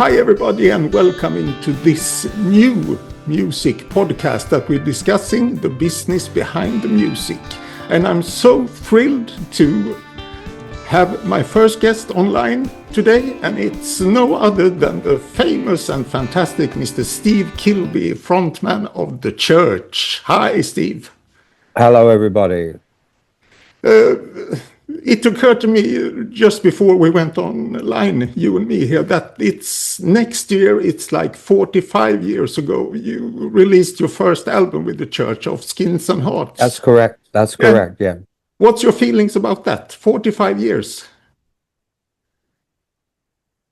Hi everybody and welcome into this new music podcast that we're discussing the business behind the music. And I'm so thrilled to have my first guest online today, and it's no other than the famous and fantastic Mr. Steve Kilbey, frontman of The Church. Hi Steve. Hello everybody. It occurred to me just before we went online, you and me here, that it's next year, it's like 45 years ago, you released your first album with The Church, of Skins and Hearts. That's correct. That's correct, yeah. What's your feelings about that? 45 years.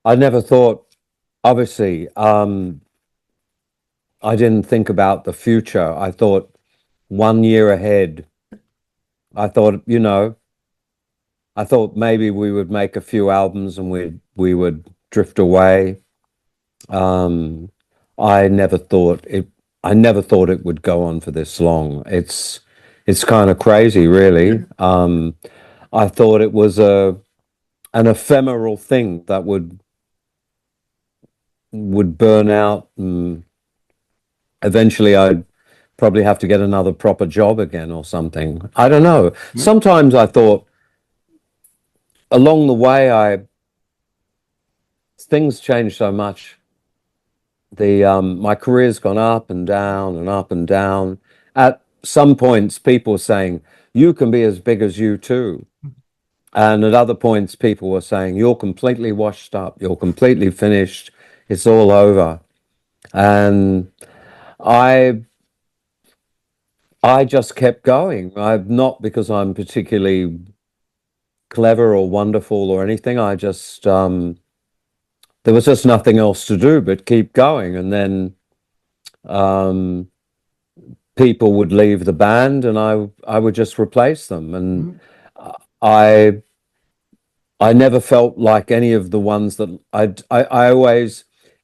I never thought, obviously, I didn't think about the future. I thought 1 year ahead. I thought, I thought maybe we would make a few albums and we would drift away. I never thought it would go on for this long. It's kind of crazy, really. I thought it was an ephemeral thing that would burn out, and eventually I'd probably have to get another proper job again or something. I don't know. Sometimes I thought along the way things changed so much. My career's gone up and down and up and down. At some points people were saying you can be as big as you too, and at other points people were saying you're completely washed up, you're completely finished, it's all over. And I just kept going. Not because I'm particularly clever or wonderful or anything. I just there was just nothing else to do but keep going. And then people would leave the band and I would just replace them. And I never felt like any of the ones that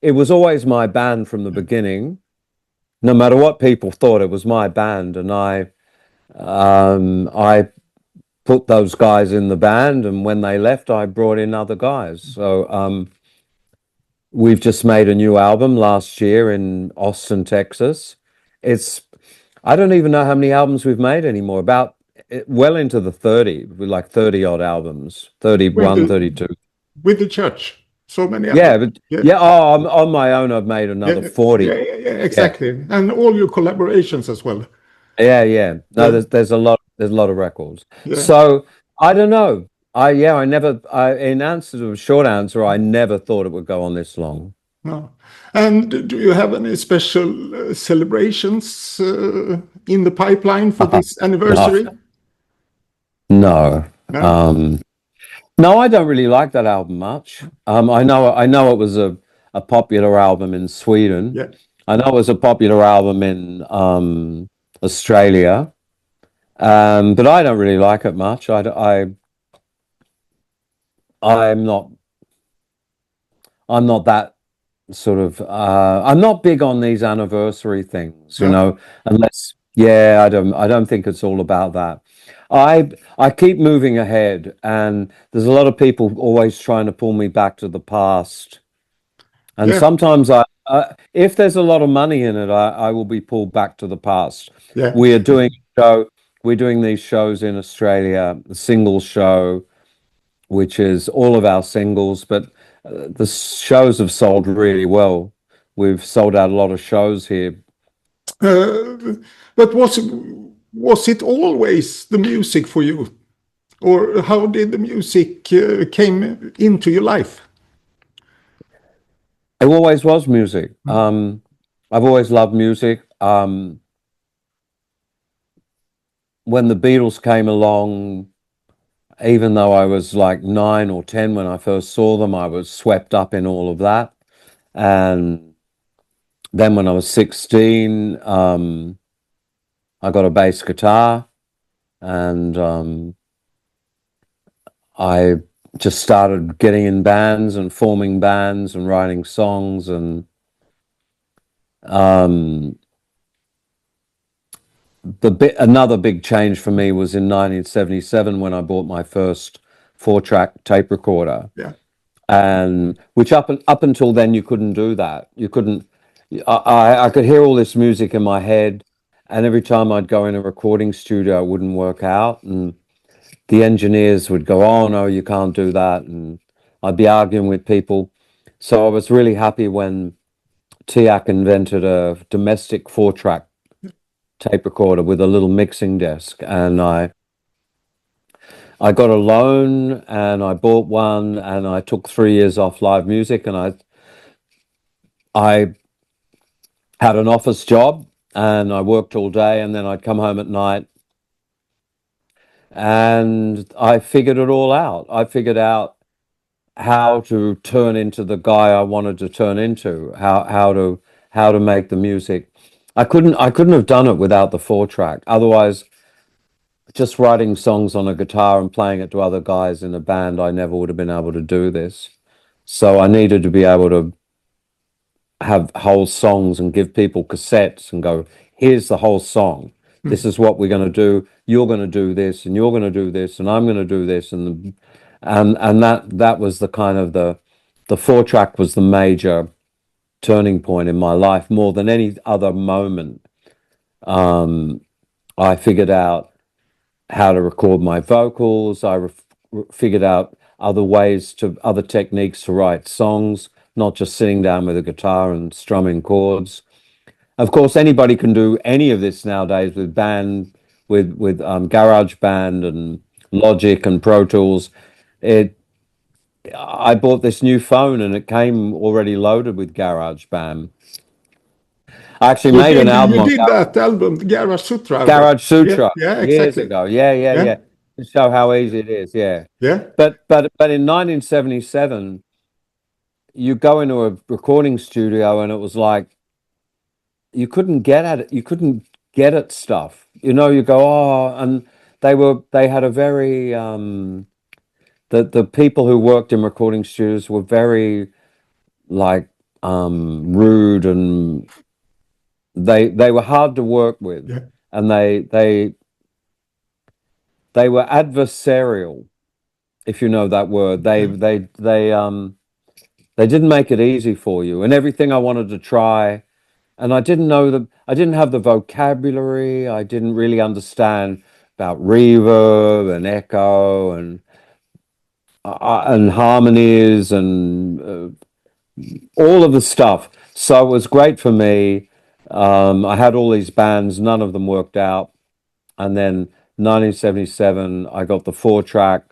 it was always my band from the beginning. No matter what people thought, it was my band, and I put those guys in the band, and when they left, I brought in other guys. So we've just made a new album last year in Austin, Texas. I don't even know how many albums we've made anymore. About well into the 30, like 30 odd albums, 31, 32. With The Church. So many albums. On my own I've made another 40. Yeah, exactly. Yeah. And all your collaborations as well. Yeah. No, there's a lot of records. Yeah. So I don't know. In answer to a short answer, I never thought it would go on this long. No. And do you have any special celebrations in the pipeline for this anniversary? No. No, I don't really like that album much. I know it was a popular album in Sweden. Yeah. I know it was a popular album in Australia, but I don't really like it much. I'm not that sort of. I'm not big on these anniversary things, unless. Yeah, I don't think it's all about that. I keep moving ahead, and there's a lot of people always trying to pull me back to the past. And sometimes if there's a lot of money in it, I will be pulled back to the past. Yeah. We're doing these shows in Australia, the single show, which is all of our singles, but the shows have sold really well. We've sold out a lot of shows here. But was it always the music for you, or how did the music came into your life? It always was music. I've always loved music. When the Beatles came along, even though I was like 9 or 10 when I first saw them, I was swept up in all of that. And then when I was 16, I got a bass guitar, and I just started getting in bands and forming bands and writing songs. And another big change for me was in 1977 when I bought my first 4-track tape recorder. Yeah. and which up until then you couldn't do that. You couldn't. I could hear all this music in my head, and every time I'd go in a recording studio, it wouldn't work out, and the engineers would go, "Oh no, you can't do that," and I'd be arguing with people. So I was really happy when TIAC invented a domestic 4-track tape recorder with a little mixing desk, and I got a loan and I bought one, and I took 3 years off live music, and I had an office job and I worked all day, and then I'd come home at night, and I figured it all out. I figured out how to turn into the guy I wanted to turn into, how to make the music. I couldn't have done it without the 4-track. Otherwise, just writing songs on a guitar and playing it to other guys in a band, I never would have been able to do this. So I needed to be able to have whole songs and give people cassettes and go, here's the whole song. This is what we're going to do. You're going to do this, and you're going to do this, and I'm going to do this, and that was the kind of the 4-track was the major turning point in my life more than any other moment. I figured out how to record my vocals. I figured out other techniques to write songs, not just sitting down with a guitar and strumming chords. Of course, anybody can do any of this nowadays with Garage Band and Logic and Pro Tools. I bought this new phone and it came already loaded with Garage Band. I actually made an album You on did that album, the Garage Sutra album. Garage Sutra Yeah, years exactly. ago. Yeah. To show how easy it is. Yeah. Yeah. But in 1977, you go into a recording studio and it was like you couldn't get at it. You couldn't get at stuff. You know, you go, oh, and they had a very the people who worked in recording studios were very like rude, and they were hard to work with. Yeah. And they were adversarial, if you know that word. They didn't make it easy for you, and everything I wanted to try, and I didn't have the vocabulary. I didn't really understand about reverb and echo and harmonies and all of the stuff. So it was great for me. I had all these bands, none of them worked out. And then 1977, I got the 4-track.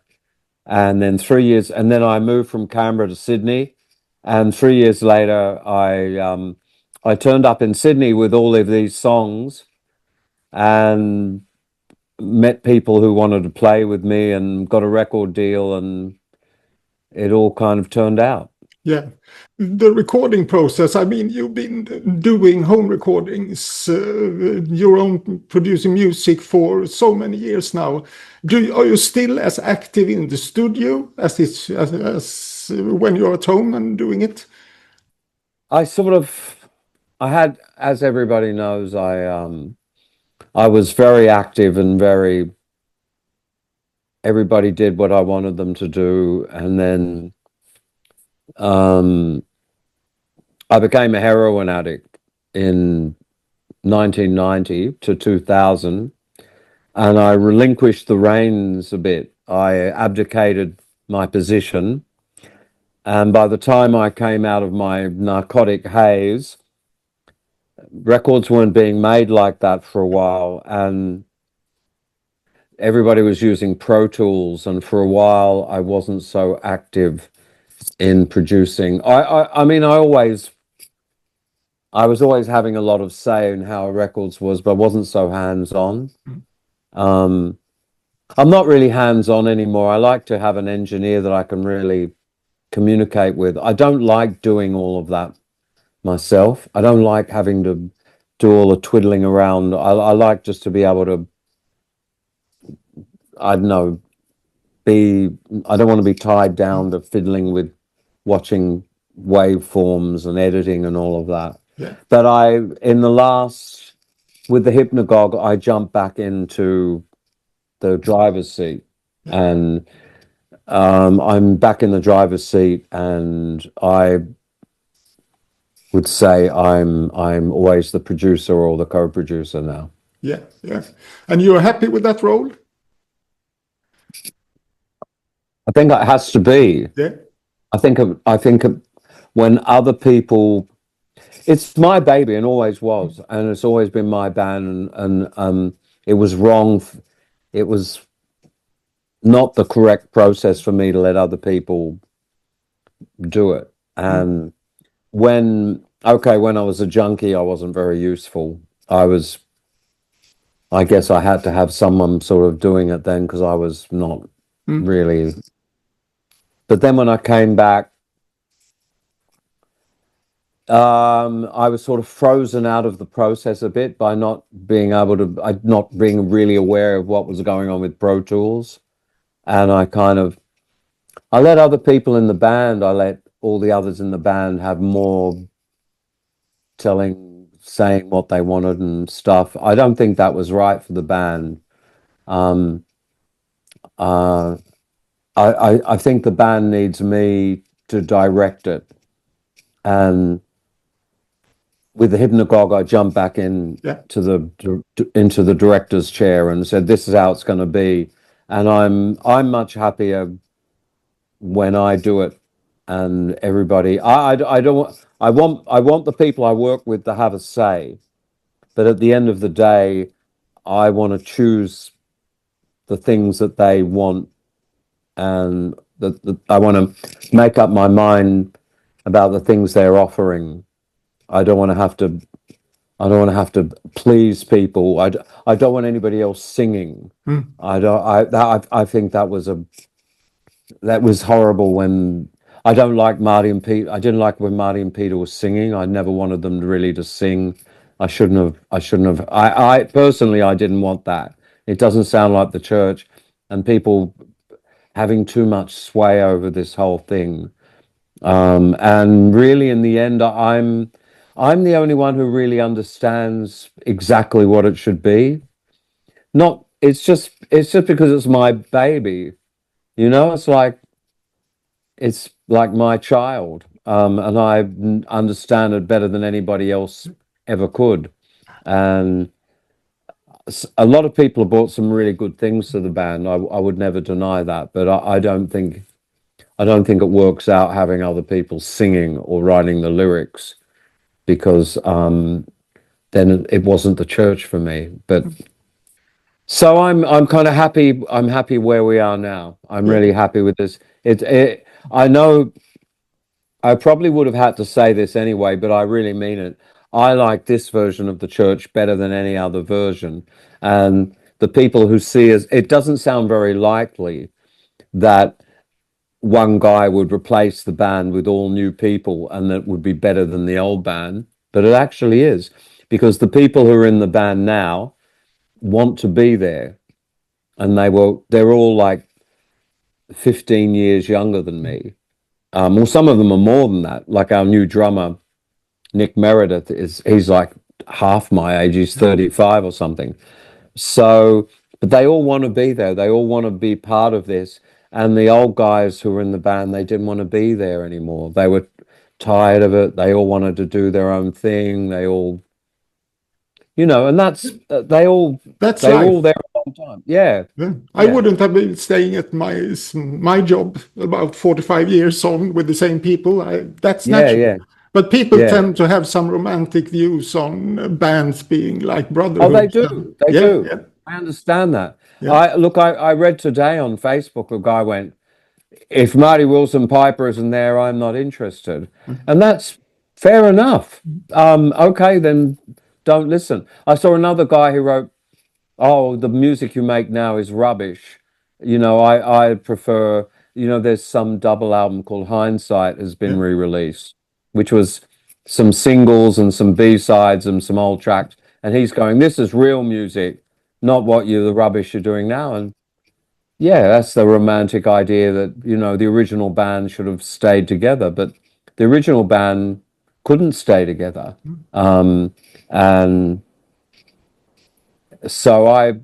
And then 3 years, and then I moved from Canberra to Sydney. And 3 years later, I turned up in Sydney with all of these songs and met people who wanted to play with me and got a record deal, and it all kind of turned out. Yeah. The recording process, I mean, you've been doing home recordings, your own producing music for so many years now. Are you still as active in the studio as when you're at home and doing it? I had, as everybody knows, I was very active and everybody did what I wanted them to do. And then I became a heroin addict in 1990 to 2000, and I relinquished the reins a bit. I abdicated my position, and by the time I came out of my narcotic haze, records weren't being made like that for a while, and everybody was using Pro Tools, and for a while I wasn't so active in producing. I mean, I was always having a lot of say in how records was, but I wasn't so hands-on. I'm not really hands-on anymore. I like to have an engineer that I can really communicate with. I don't like doing all of that myself. I don't like having to do all the twiddling around. I like just to be able to, I don't know, I don't want to be tied down to fiddling with watching waveforms and editing and all of that. Yeah. But with the hypnagogue, I jumped back into the driver's seat, and I'm back in the driver's seat, and I would say I'm always the producer or the co-producer now. Yeah, yeah. And you're happy with that role? I think it has to be. Yeah. I think when other people, it's my baby and always was, and it's always been my band, and it was wrong. It was not the correct process for me to let other people do it. And when I was a junkie, I wasn't very useful. I guess I had to have someone sort of doing it then, because I was not really. But then when I came back, I was sort of frozen out of the process a bit by not being really aware of what was going on with Pro Tools. And I let other people in the band, I let all the others in the band have more saying what they wanted and stuff. I don't think that was right for the band. I think the band needs me to direct it. And with the Hypnagogue, I jumped back into the director's chair and said, "This is how it's going to be." And I'm much happier when I do it, and everybody. I want the people I work with to have a say, but at the end of the day, I want to choose the things that they want, and I want to make up my mind about the things they're offering. I don't want to have to please people. I don't want anybody else singing. I think that was horrible when I don't like Marty and Pete. I didn't like when Marty and Peter were singing. I never wanted them really to sing. I shouldn't have. I personally, I didn't want that. It doesn't sound like the church, and people having too much sway over this whole thing. And really, in the end, I'm the only one who really understands exactly what it should be. It's just because it's my baby, it's like my child, and I understand it better than anybody else ever could. And a lot of people have brought some really good things to the band. I would never deny that, but I don't think it works out having other people singing or writing the lyrics, because then it wasn't the church for me. But so I'm kind of happy. I'm happy where we are now. I'm really happy with this. I know I probably would have had to say this anyway, but I really mean it. I like this version of the church better than any other version. And the people who see us, it doesn't sound very likely that one guy would replace the band with all new people and that would be better than the old band. But it actually is, because the people who are in the band now want to be there. And they're all like 15 years younger than me. Well, some of them are more than that. Like our new drummer, Nick Meredith, he's like half my age. He's 35 or something. So, but they all want to be there. They all want to be part of this. And the old guys who were in the band, they didn't want to be there anymore. They were tired of it. They all wanted to do their own thing. They all, and that's they all That's they were life. all there a long time. Yeah. I wouldn't have been staying at my job about 45 years on with the same people. That's natural. Yeah. But people tend to have some romantic views on bands being like brotherhood. Oh, they do. They do. Yeah. I understand that. Yeah. I read today on Facebook, a guy went, "If Marty Wilson Piper isn't there, I'm not interested." And that's fair enough. Okay, then don't listen. I saw another guy who wrote, "Oh, the music you make now is rubbish. I prefer, there's some double album called Hindsight has been re-released, which was some singles and some B-sides and some old tracks. And he's going, this is real music, not the rubbish you're doing now." And yeah, that's the romantic idea that, the original band should have stayed together, but the original band couldn't stay together. And so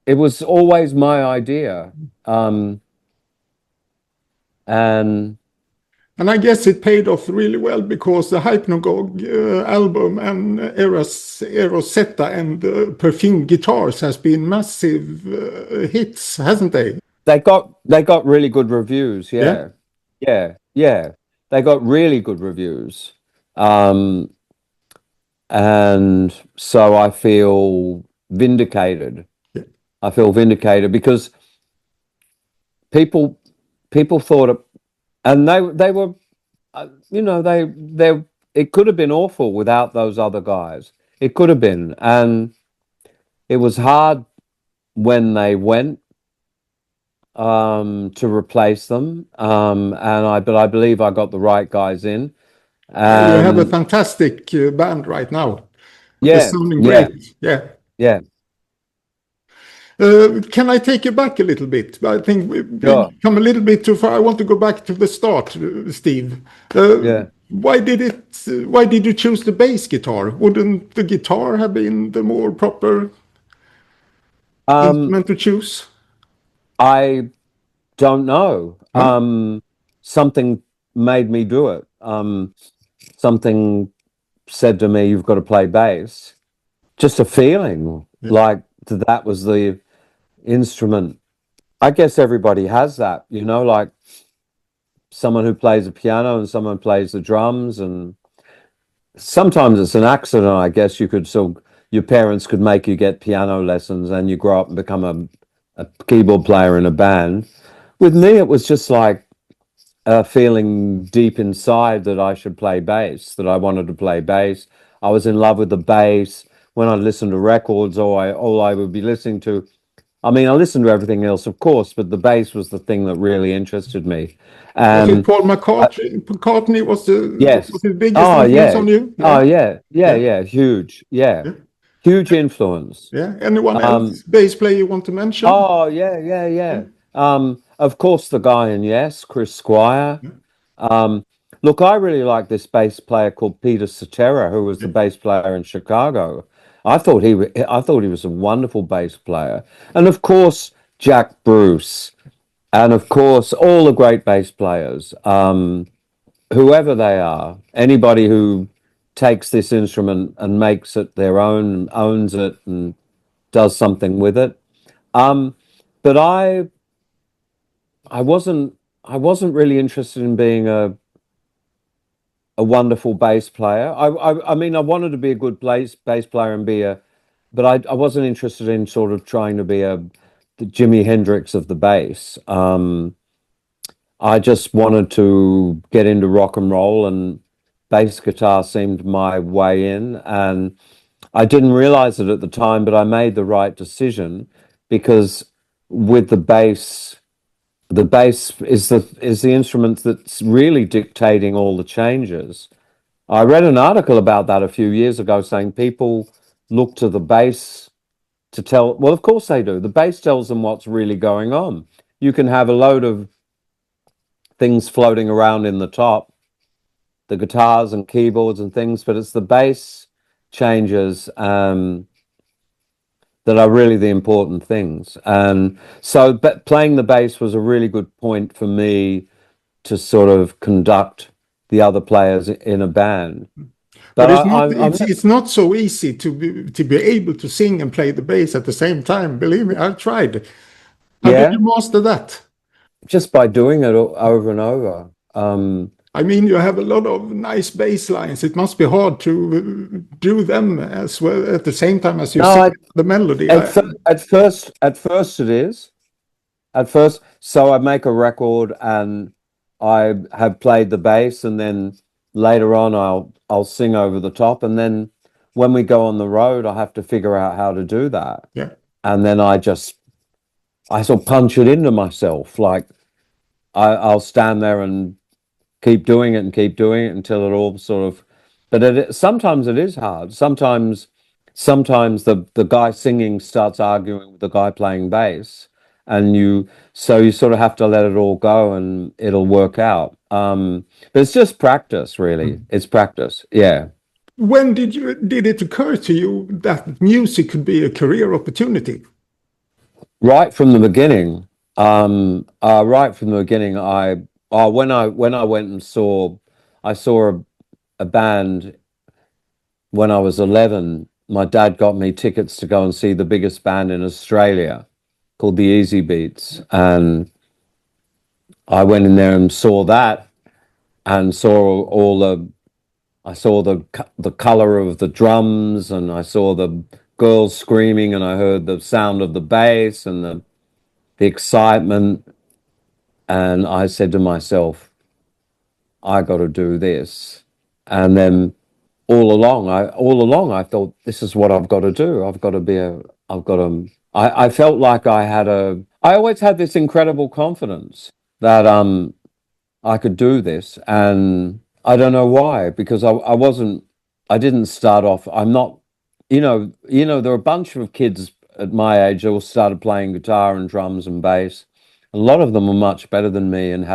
it was always my idea. And I guess it paid off really well because the Hypnagogue album and Erosetta and Perfume Guitars has been massive hits, hasn't they? they got really good reviews. Yeah. Yeah. They got really good reviews. And so I feel vindicated. Yeah. I feel vindicated because people thought it, and they were, they it could have been awful without those other guys. It could have been, and it was hard when they went to replace them. But I believe I got the right guys in. You have a fantastic band right now. They're Yeah, sounding great. Yeah. yeah. Can I take you back a little bit? I think we've Sure. come a little bit too far. I want to go back to the start, Steve. Yeah. Why did you choose the bass guitar? Wouldn't the guitar have been the more proper instrument to choose? I don't know. Huh? Something made me do it. Something said to me, "You've got to play bass." Just a feeling like that was the instrument. I guess everybody has that, like someone who plays the piano and someone plays the drums, and sometimes it's an accident. I guess your parents could make you get piano lessons and you grow up and become a keyboard player in a band. With me, it was just like a feeling deep inside that I should play bass, that I wanted to play bass. I was in love with the bass. When I listened to records, all I would be listening to, I mean, I listened to everything else, of course, but the bass was the thing that really interested me. Was it Paul McCartney? McCartney was Yes. was his biggest Oh, influence yeah. on you? Oh, yeah. Yeah. Huge. Yeah. Yeah. Huge influence. Yeah. Anyone else bass player you want to mention? Oh, yeah. Of course, the guy in Yes, Chris Squire. Look, I really like this bass player called Peter Cetera, who was the bass player in Chicago. I thought he was a wonderful bass player, and of course Jack Bruce, and of course all the great bass players, whoever they are, anybody who takes this instrument and makes it their own, and owns it, and does something with it. But I wasn't really interested in being a wonderful bass player. I mean, I wanted to be a good bass player and but I wasn't interested in sort of trying to be the Jimi Hendrix of the bass. I just wanted to get into rock and roll, and bass guitar seemed my way in. And I didn't realize it at the time, but I made the right decision because with the bass is the instrument that's really dictating all the changes. I read an article about that a few years ago saying people look to the bass to tell, well, of course they do. The bass tells them what's really going on. You can have a load of things floating around in the top, the guitars and keyboards and things, but it's the bass changes that are really the important things. And so playing the bass was a really good point for me to sort of conduct the other players in a band. But it's not so easy to be able to sing and play the bass at the same time. Believe me, I've tried. How did you master that? Just by doing it over and over. I mean, you have a lot of nice bass lines. It must be hard to do them as well at the same time as you sing the melody. At first it is. At first, so I make a record and I have played the bass, and then later on I'll sing over the top, and then when we go on the road, I have to figure out how to do that. Yeah. And then I sort of punch it into myself. Like I'll stand there and keep doing it until it all sort of. But sometimes it is hard. Sometimes the guy singing starts arguing with the guy playing bass, and you sort of have to let it all go, and it'll work out. But it's just practice, really. It's practice. Yeah. When did it occur to you that music could be a career opportunity? Right from the beginning. Right from the beginning, Oh, when I went and I saw a band when I was 11. My dad got me tickets to go and see the biggest band in Australia called the Easy Beats, and I went in there and saw that, and saw all the I saw the color of the drums, and I saw the girls screaming, and I heard the sound of the bass and the excitement, and I said to myself, I got to do this. And then all along I thought, this is what I've got to do. I felt like I always had this incredible confidence that I could do this, and I don't know why, because I didn't start off. I'm not, there are a bunch of kids at my age who all started playing guitar and drums and bass. A lot of them were much better than me and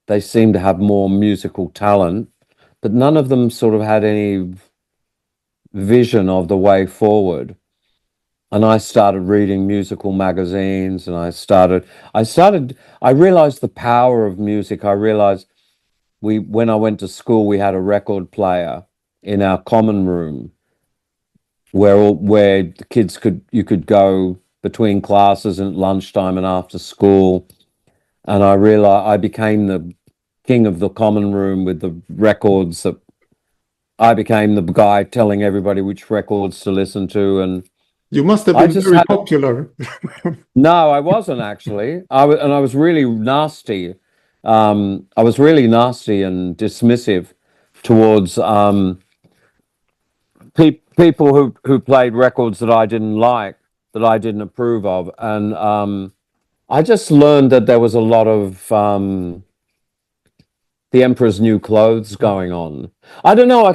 they seemed to have more musical talent, but none of them sort of had any vision of the way forward. And I started reading musical magazines, and I realized the power of music. I realized when I went to school, we had a record player in our common room where the kids you could go between classes and lunchtime and after school. And I realized I became the king of the common room with the records. That I became the guy telling everybody which records to listen to, and You must have I been just very had popular. no, I wasn't actually. I was really nasty. I was really nasty and dismissive towards people who played records that I didn't like, that I didn't approve of, and I just learned that there was a lot of the Emperor's New Clothes going on. I don't know.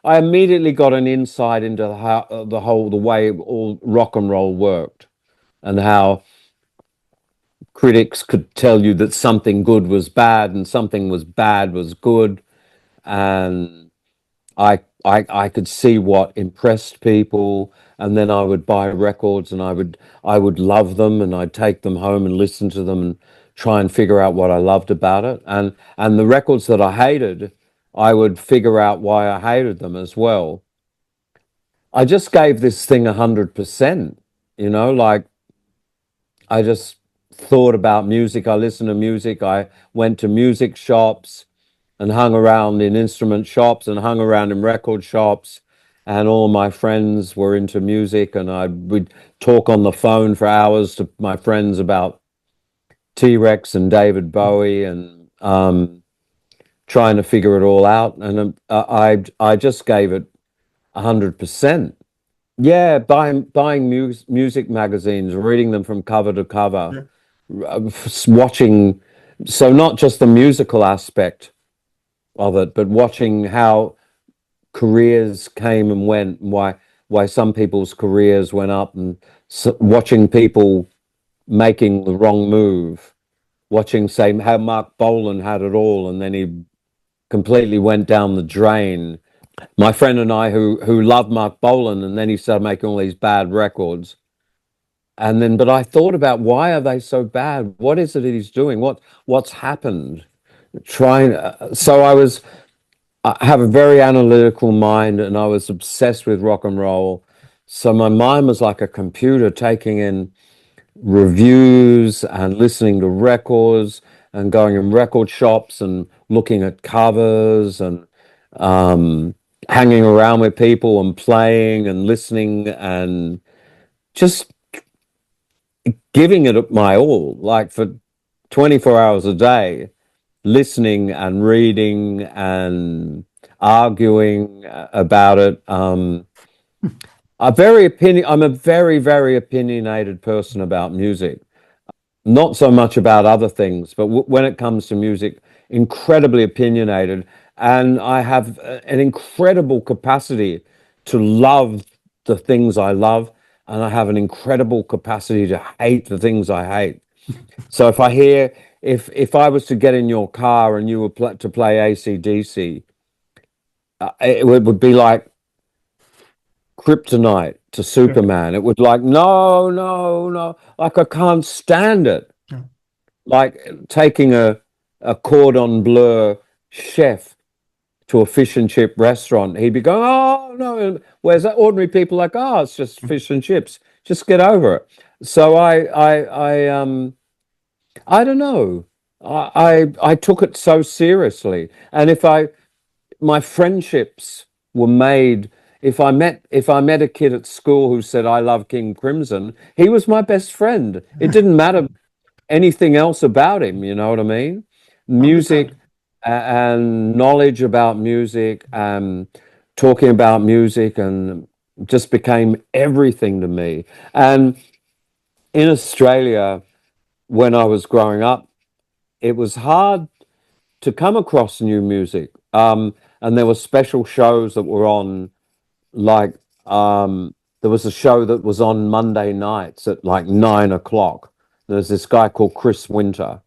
I immediately got an insight into how the way all rock and roll worked, and how critics could tell you that something good was bad and something was bad was good, and I could see what impressed people, and then I would buy records, and I would love them, and I'd take them home and listen to them and try and figure out what I loved about it, and the records that I hated, I would figure out why I hated them as well. I just gave this thing 100%, like I just thought about music. I listened to music. I went to music shops and hung around in instrument shops and hung around in record shops. And all my friends were into music, and would talk on the phone for hours to my friends about T-Rex and David Bowie, and trying to figure it all out. And I just gave it 100%. Yeah, buying music magazines, reading them from cover to cover, watching. So not just the musical aspect of it, but watching how careers came and went, and why some people's careers went up, and watching people making the wrong move, watching, say, how Mark Bolan had it all, and then he completely went down the drain. My friend and I, who loved Mark Bolan, and then he started making all these bad records. And then, but I thought about, why are they so bad? What is it that he's doing? What's happened? So I have a very analytical mind, and I was obsessed with rock and roll. So my mind was like a computer, taking in reviews and listening to records and going in record shops and looking at covers, and hanging around with people and playing and listening, and just giving it my all, like for 24 hours a day, listening and reading and arguing about it. I'm a very, very opinionated person about music. Not so much about other things, but when it comes to music, incredibly opinionated. And I have an incredible capacity to love the things I love, and I have an incredible capacity to hate the things I hate. So if I was to get in your car and you were to play AC/DC, it would be like kryptonite to Superman. It would, like, no, no, no, like I can't stand it. like taking a cordon bleu chef to a fish and chip restaurant. He'd be going, "Oh no, where's that?" Ordinary people like, "Oh, it's just fish and chips. Just get over it." So I don't know. I took it so seriously, and my friendships were made. If I met a kid at school who said I love King Crimson, he was my best friend. It didn't matter anything else about him. You know what I mean? Music Understand. and knowledge about music and talking about music and just became everything to me. And in Australia, when I was growing up, it was hard to come across new music. And there were special shows that were on, like, there was a show that was on Monday nights at like 9 o'clock. There's this guy called Chris Winter,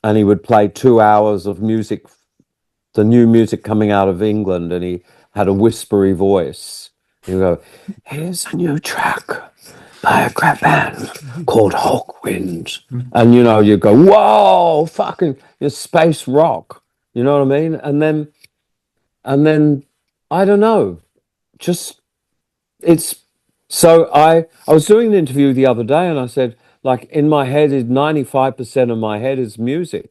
and he would play 2 hours of music, the new music coming out of England, and he had a whispery voice. He'd go, "Here's a new track by a crap band called Hawkwind." And you go, "Whoa, fucking space rock." You know what I mean? And then I don't know, just it's so I was doing an interview the other day, and I said, like, in my head is 95% of my head is music.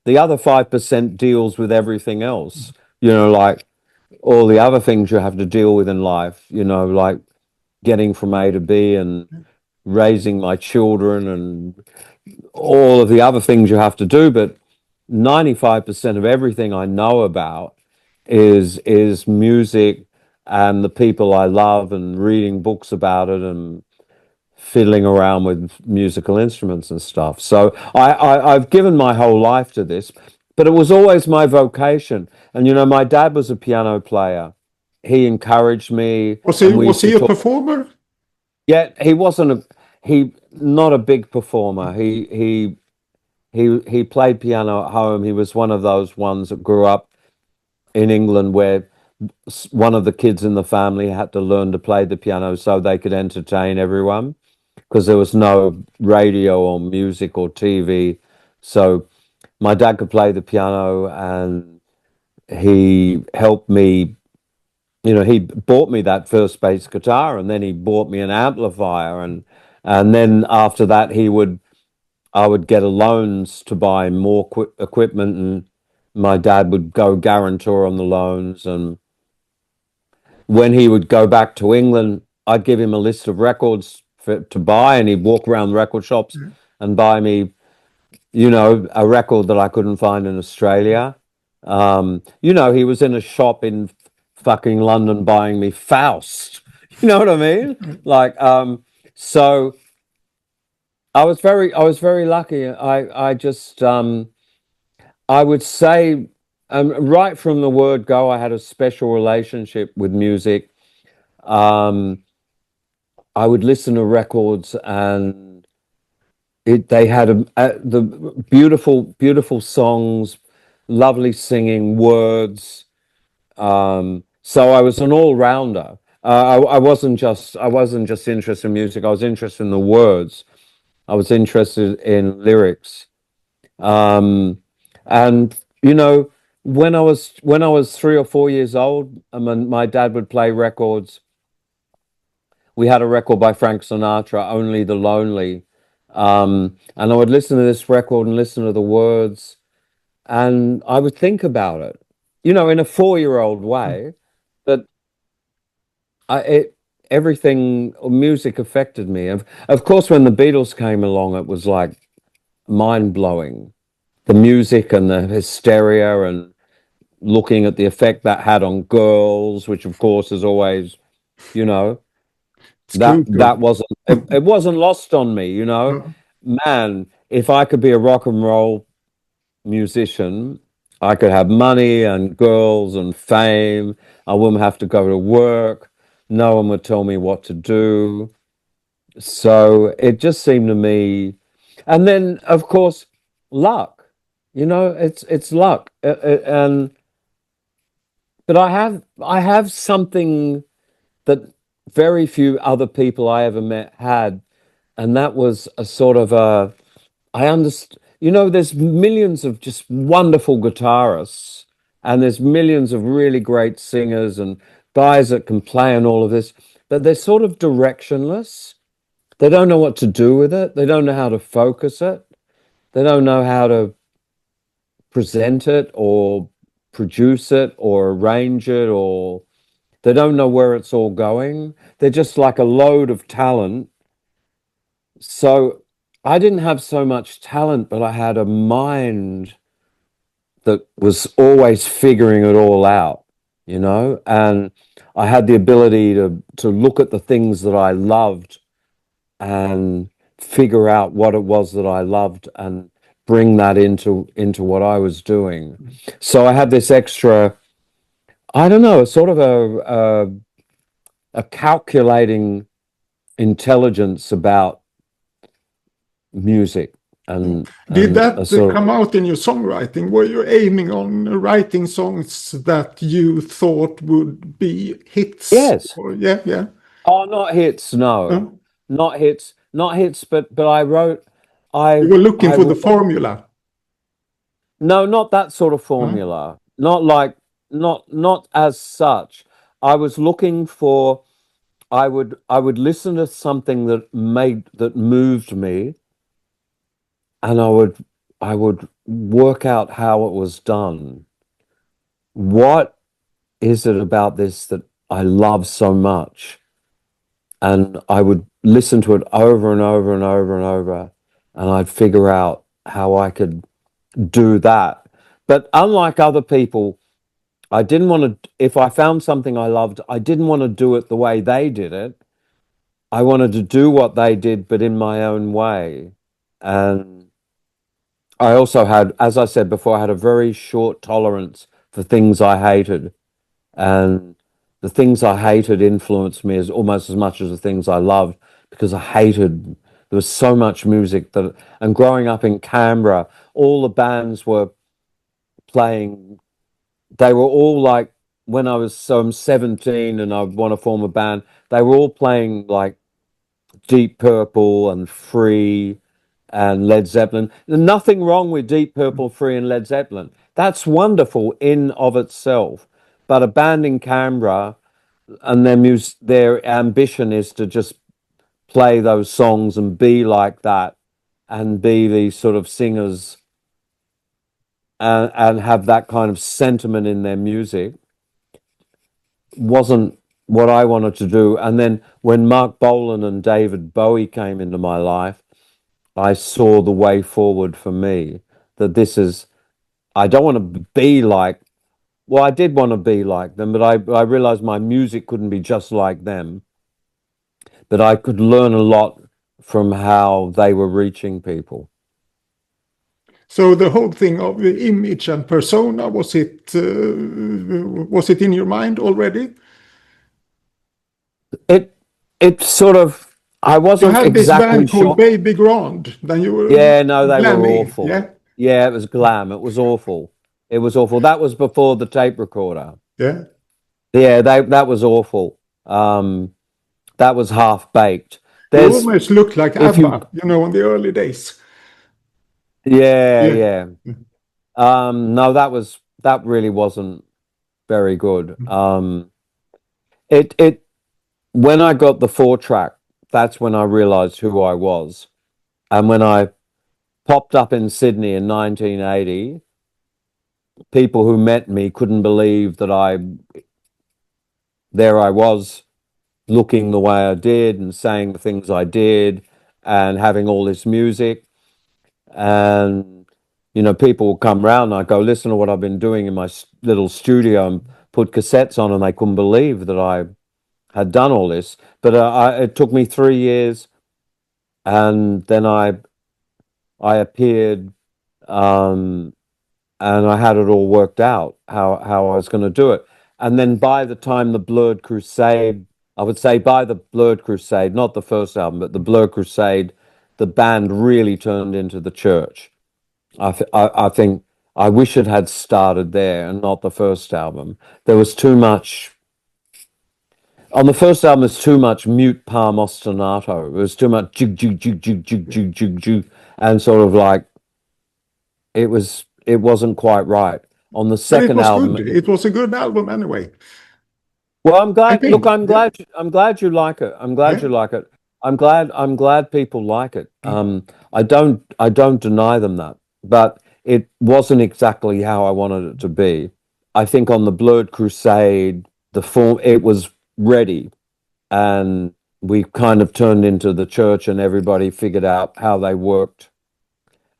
The other 5% deals with everything else, like all the other things you have to deal with in life, like getting from A to B and raising my children and all of the other things you have to do. But 95% of everything I know about is music and the people I love and reading books about it and fiddling around with musical instruments and stuff. So I've given my whole life to this, but it was always my vocation. And my dad was a piano player. He encouraged me, Was he and we was used to he a talk. performer? Yeah, he wasn't he not a big performer. He played piano at home. He was one of those ones that grew up in England where one of the kids in the family had to learn to play the piano so they could entertain everyone, because there was no radio or music or TV. So my dad could play the piano, and he helped me. He bought me that first bass guitar, and then he bought me an amplifier, and then after that I would get a loans to buy more equipment, and my dad would go guarantor on the loans. And when he would go back to England, I'd give him a list of records to buy, and he'd walk around record shops and buy me, a record that I couldn't find in Australia. He was in a shop in fucking London buying me Faust. You know what I mean? Like, so I was very lucky. I just, I would say, right from the word go, I had a special relationship with music. Um, I would listen to records, and they had the beautiful songs, lovely singing, words. So I was an all-rounder. I wasn't just interested in music. I was interested in the words. I was interested in lyrics. Um, and when I was 3 or 4 years old, my dad would play records. We had a record by Frank Sinatra, "Only the Lonely," and I would listen to this record and listen to the words, and I would think about it, in a 4-year-old way. But everything music affected me. Of course, when the Beatles came along, it was like mind blowing. The music and the hysteria, and looking at the effect that had on girls, which of course is always, you know, It's that crucial. that wasn't it wasn't lost on me, Man, if I could be a rock and roll musician, I could have money and girls and fame. I wouldn't have to go to work. No one would tell me what to do. So it just seemed to me, and then of course, luck. It's luck, and but I have something that very few other people I ever met had, and that was a sort of a I understand. there's millions of just wonderful guitarists, and there's millions of really great singers and guys that can play and all of this, but they're sort of directionless. They don't know what to do with it. They don't know how to focus it. They don't know how to present it or produce it or arrange it, or they don't know where it's all going. They're just like a load of talent. So I didn't have so much talent, but I had a mind that was always figuring it all out, and I had the ability to look at the things that I loved and figure out what it was that I loved and bring that into what I was doing. So I had this extra, I don't know, sort of a calculating intelligence about music, and Did a that sort of, come out in your songwriting? Were you aiming on writing songs that you thought would be hits? yes. Or, yeah, yeah. Oh, not hits, no. No? Not hits, but I wrote, You I were looking I for the formula. no, not that sort of No? formula. Not like, not as such. I was looking for, I would listen to something that moved me, and I would work out how it was done. What is it about this that I love so much? And I would listen to it over and over and over and over, and I'd figure out how I could do that. But unlike other people, I didn't want to, if I found something I loved, I didn't want to do it the way they did it. I wanted to do what they did, but in my own way. And I also had, as I said before, I had a very short tolerance for things I hated. And the things I hated influenced me as almost as much as the things I loved, because I hated, there was so much music that, and growing up in Canberra, all the bands were playing, they were all like, when I'm 17 and I want to form a band, they were all playing like Deep Purple and Free and Led Zeppelin. There's nothing wrong with Deep Purple, Free, and Led Zeppelin. That's wonderful in of itself. But a band in Canberra, and their ambition is to just play those songs and be like that, and be these sort of singers, and have that kind of sentiment in their music, wasn't what I wanted to do. And then when Mark Bolan and David Bowie came into my life, I saw the way forward for me, that I don't want to be like, well, I did want to be like them, but I realized my music couldn't be just like them, but I could learn a lot from how they were reaching people. So the whole thing of the image and persona, was it in your mind already? It sort of, I You wasn't had this exactly band called sure. Baby Grand, then you were Yeah, no, they were glammy, awful. yeah, Yeah, it was glam. It was awful. It was awful. That was before the tape recorder. yeah. Yeah, that was awful. That was half baked. You There's, almost looked like if you, ABBA, in the early days. yeah, Yeah. yeah. No, that really wasn't very good. It when I got the 4-track, that's when I realized who I was. And when I popped up in Sydney in 1980, people who met me couldn't believe that there I was, looking the way I did and saying the things I did and having all this music. And, people would come round and I'd go, listen to what I've been doing in my little studio, and put cassettes on, and they couldn't believe that I had done all this. But it took me 3 years, and then I appeared, and I had it all worked out how I was going to do it. And then by the time the Blurred Crusade, I would say by the Blurred Crusade, not the first album, but the Blurred Crusade, the band really turned into the church. I think I wish it had started there and not the first album. There was too much. On the first album, there's too much mute palm ostinato. It was too much jig, jig, jig, jig, jig, jig, jig, jig, and sort of like it wasn't quite right. On the But it second was album, good. It was a good album anyway. well, I'm I glad. Look, think. Yeah. I'm glad you like it. I'm glad Yeah. you like it. I'm glad people like it. Mm. I don't deny them that, but it wasn't exactly how I wanted it to be. I think on the Blurred Crusade, the form it was ready, and we kind of turned into the church, and everybody figured out how they worked.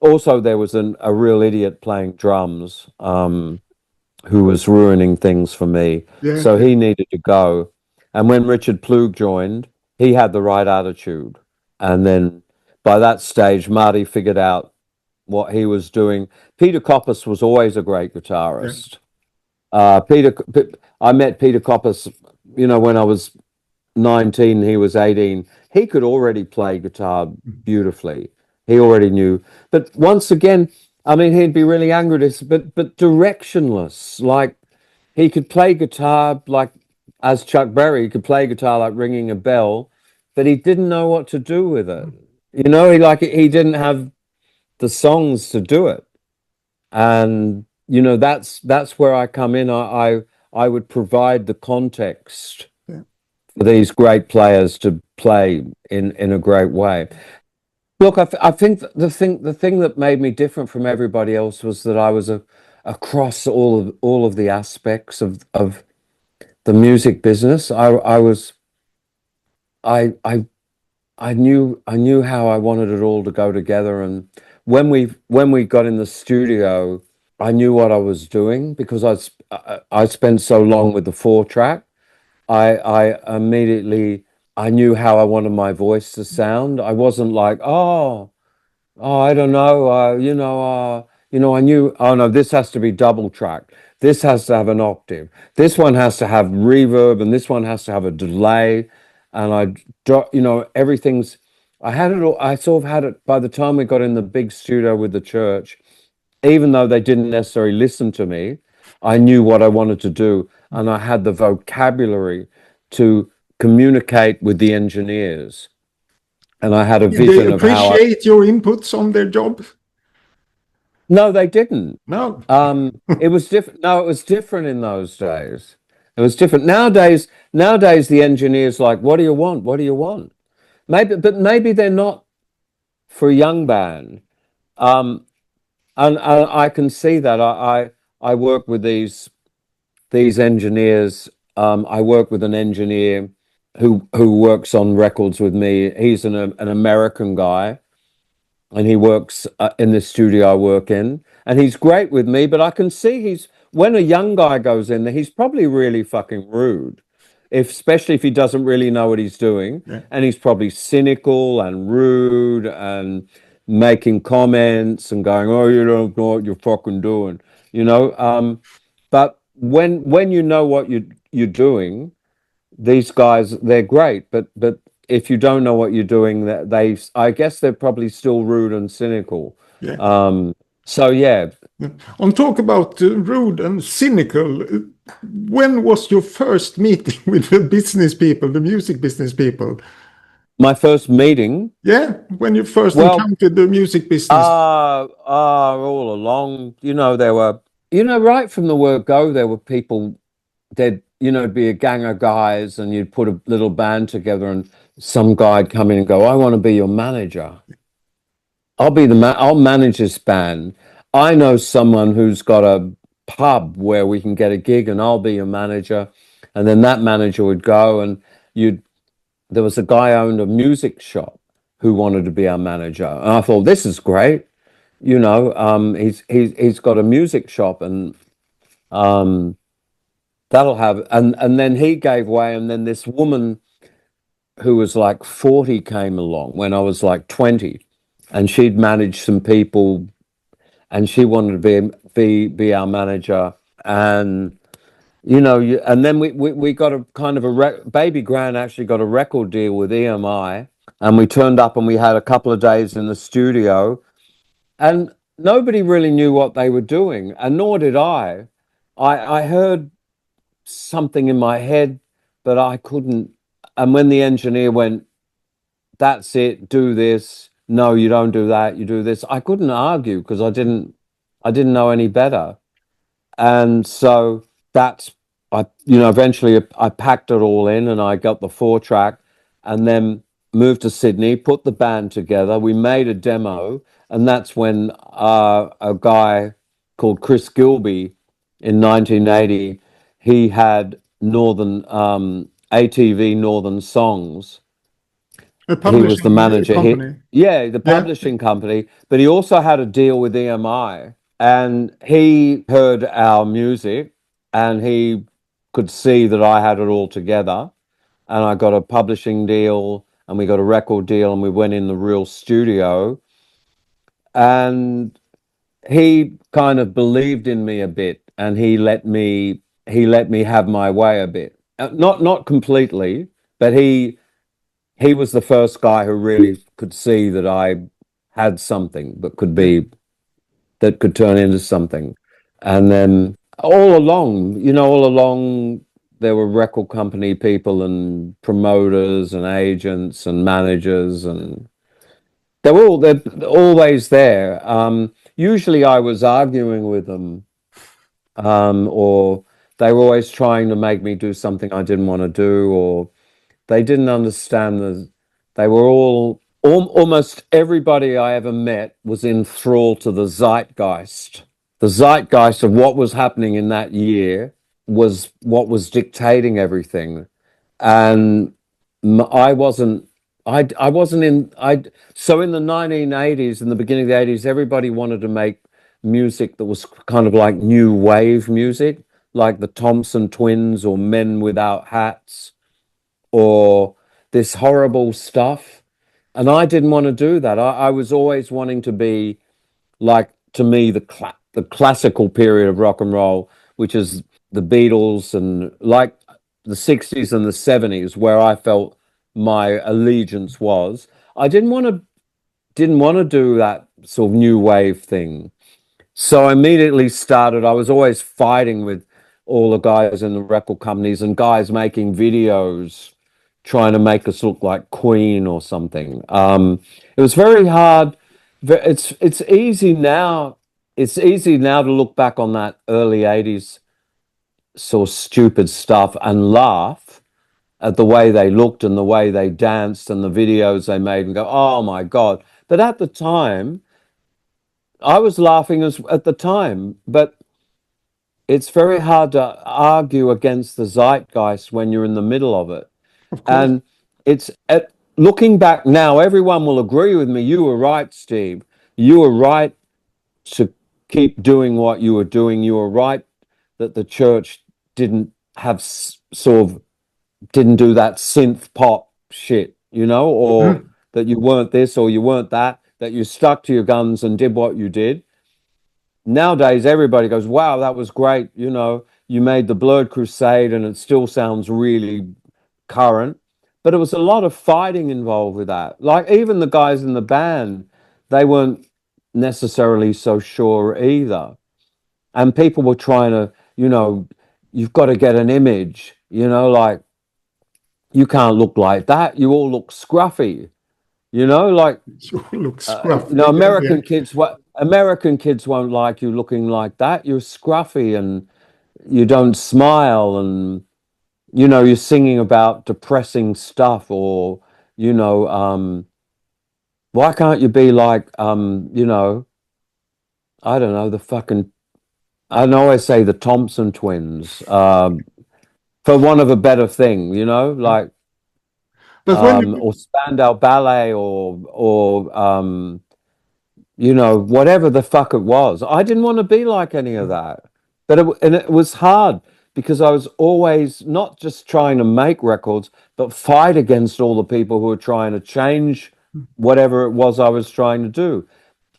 Also, there was a real idiot playing drums, who was ruining things for me. Yeah. So Yeah. he needed to go. And when Richard Ploug joined, he had the right attitude. And then by that stage, Marty figured out what he was doing. Peter Koppes was always a great Yeah. guitarist. I met Peter Koppes, when I was 19, he was 18. He could already play guitar beautifully. He already knew. But once again, I mean, he'd be really angry at us, but directionless. Like he could play guitar like as Chuck Berry, he could play guitar like ringing a bell, but he didn't know what to do with it. He didn't have the songs to do it. And that's where I come in. I would provide the context Yeah. for these great players to play in a great way. Look, I think the thing that made me different from everybody else was that I was across all of the aspects of the music business. I I I knew how I wanted it all to go together, and when we got in the studio, I knew what I was doing because I spent so long with the 4-track. I immediately I knew how I wanted my voice to sound. I wasn't like, oh, I don't know. I knew. Oh no, this has to be double tracked. This has to have an octave. This one has to have reverb, and this one has to have a delay. And everything's. I had it all. I sort of had it by the time we got in the big studio with the church. Even though they didn't necessarily listen to me, I knew what I wanted to do, and I had the vocabulary to communicate with the engineers, and I had a Did they vision of how I. appreciate your inputs on their job? No, they didn't. No. It was different. No, it was different in those days. It was different. Nowadays the engineers like, what do you want? What do you want? Maybe they're not for a young band. And I can see that. I work with these engineers. I work with an engineer who works on records with me. He's an American guy, and he works in the studio I work in, and he's great with me. But I can see when a young guy goes in there, he's probably really fucking rude, especially if he doesn't really know what he's doing, Yeah. and he's probably cynical and rude and making comments and going, "Oh, you don't know what you're fucking doing," you know. But when you know what you're doing, these guys, they're great, but if you don't know what you're doing, that I guess they're probably still rude and cynical. Yeah. So yeah, On talk about rude and cynical, when was your first meeting with the business people, the music business people? my first meeting, Yeah, when you first well, encountered the music business. all along, there were, right from the word go, there were people. There'd be a gang of guys, and you'd put a little band together, and some guy'd come in and go, "I want to be your manager. I'll manage this band. I know someone who's got a pub where we can get a gig, and I'll be your manager." And then that manager would go, and you'd there was a guy who owned a music shop who wanted to be our manager, and I thought, this is great. He's got a music shop, and that'll have. And then he gave way, and then this woman who was like 40 came along when I was like 20, and she'd managed some people, and she wanted to be our manager. And and then we got a kind of Baby Gran actually got a record deal with EMI, and we turned up and we had a couple of days in the studio, and nobody really knew what they were doing, and nor did I. I heard something in my head, but I couldn't. And when the engineer went, "That's it, do this. No, you don't do that, you do this," I couldn't argue because I didn't I didn't know any better. And so eventually I packed it all in and I got the 4-track and then moved to Sydney, put the band together. We made a demo, and that's when a guy called Chris Kilbey in 1980, he had ATV Northern Songs. A He was the publishing manager. company. The Yeah. publishing company, but he also had a deal with EMI, and he heard our music and he could see that I had it all together, and I got a publishing deal and we got a record deal and we went in the real studio, and he kind of believed in me a bit, and he let me have my way a bit. Not completely, but he was the first guy who really could see that I had something that could turn into something. And then all along, there were record company people and promoters and agents and managers, and they're always there. Usually I was arguing with them, or they were always trying to make me do something I didn't want to do, or they didn't understand they were almost everybody I ever met was enthralled to the zeitgeist. The zeitgeist of what was happening in that year was what was dictating everything. And I wasn't, I wasn't in, so in the 1980s, in the beginning of the 80s, everybody wanted to make music that was kind of like new wave music, like the Thompson Twins or Men Without Hats, or this horrible stuff. And I didn't want to do that. I was always wanting to be like, to me, the classical period of rock and roll, which is the Beatles and like the 60s and the 70s, where I felt my allegiance was. I didn't want to do that sort of new wave thing. So I immediately started. I was always fighting with all the guys in the record companies and guys making videos trying to make us look like Queen or something. It was very hard. It's easy now. It's easy now to look back on that early 80s sort of stupid stuff and laugh at the way they looked and the way they danced and the videos they made and go, oh my God. But at the time, I was laughing at the time, but it's very hard to argue against the zeitgeist when you're in the middle of it. Of course. And looking back now, everyone will agree with me. You were right, Steve. You were right to keep doing what you were doing. You were right that the church didn't do that synth pop shit, or that you weren't this or you weren't that you stuck to your guns and did what you did. Nowadays, everybody goes, wow, that was great. You made the Blurred Crusade and it still sounds really current. But it was a lot of fighting involved with that. Like even the guys in the band, they weren't necessarily so sure either. And people were trying to, you've got to get an image, like you can't look like that. You all look scruffy, like You look scruffy. American kids won't like you looking like that. You're scruffy and you don't smile, and you're singing about depressing stuff, or why can't you be like I don't know, I always say the Thompson Twins, for one of a better thing, like But or Spandau Ballet, or whatever the fuck it was. I didn't want to be like any of that. But it was hard because I was always not just trying to make records, but fight against all the people who were trying to change whatever it was I was trying to do.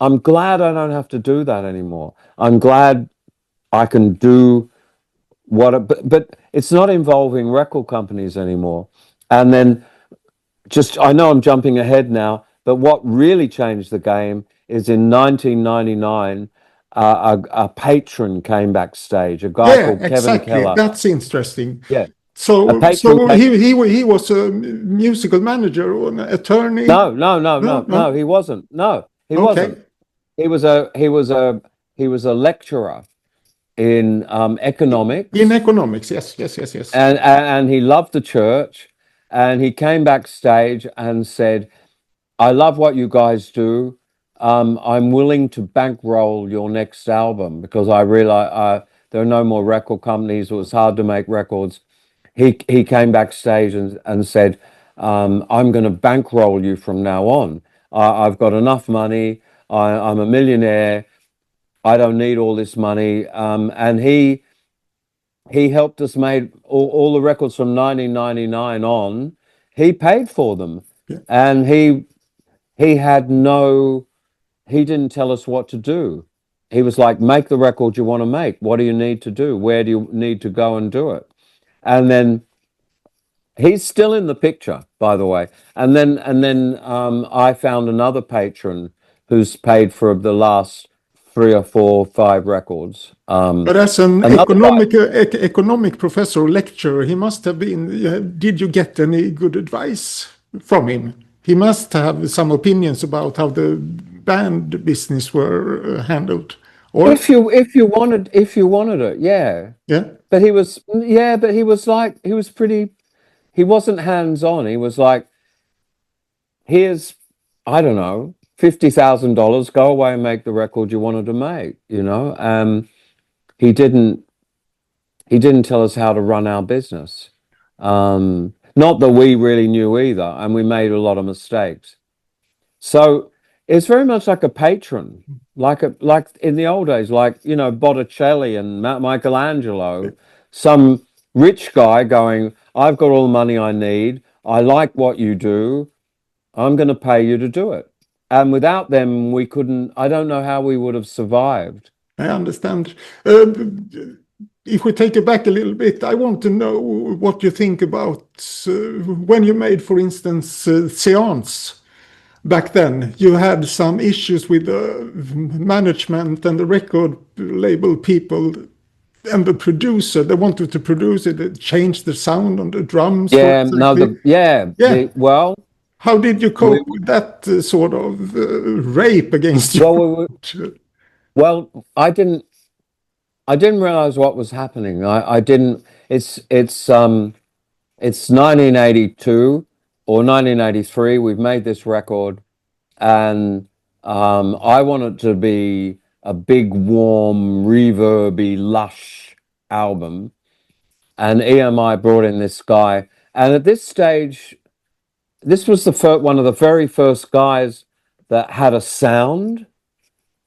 I'm glad I don't have to do that anymore. I'm glad I can do but it's not involving record companies anymore. And then I know I'm jumping ahead now, but what really changed the game is in 1999, a patron came backstage, a guy called Kevin Keller. That's interesting. Yeah. So he was a musical manager or an attorney? No, he wasn't. No, he wasn't. He was he was a lecturer in economics. In economics, yes. And he loved the church, and he came backstage and said, I love what you guys do. I'm willing to bankroll your next album because I realize there are no more record companies. It was hard to make records. He came backstage and said, I'm going to bankroll you from now on. I've got enough money. I'm a millionaire. I don't need all this money. And he helped us make all the records from 1999 on. He paid for them. Yeah. And he didn't tell us what to do. He was like, make the record you want to make. What do you need to do? Where do you need to go and do it? And then he's still in the picture, by the way. And then I found another patron who's paid for the last 3 or 4, 5 records. But as an economic professor or lecturer, he must have been. Did you get any good advice from him? He must have some opinions about how the band business were handled. Or if you wanted it, yeah. Yeah. But he was pretty. He wasn't hands on. He was like, here's, I don't know, $50,000. Go away and make the record you wanted to make. You know, he didn't tell us how to run our business. Not that we really knew either, and we made a lot of mistakes. So it's very much like a patron, like in the old days, like, you know, Botticelli and Michelangelo, some rich guy going, I've got all the money I need. I like what you do. I'm going to pay you to do it. And without them, we couldn't, I don't know how we would have survived. I understand. If we take it back a little bit, I want to know what you think about when you made, for instance, Seance. Back then, you had some issues with the management and the record label people and the producer. They wanted to produce it, they changed the sound on the drums. Yeah, well, how did you cope with that sort of rape against you? Well, I didn't realize what was happening. I didn't. It's 1982 or 1983. We've made this record, and I want it to be a big, warm, reverby, lush album. And EMI brought in this guy, and at this stage, this was one of the very first guys that had a sound.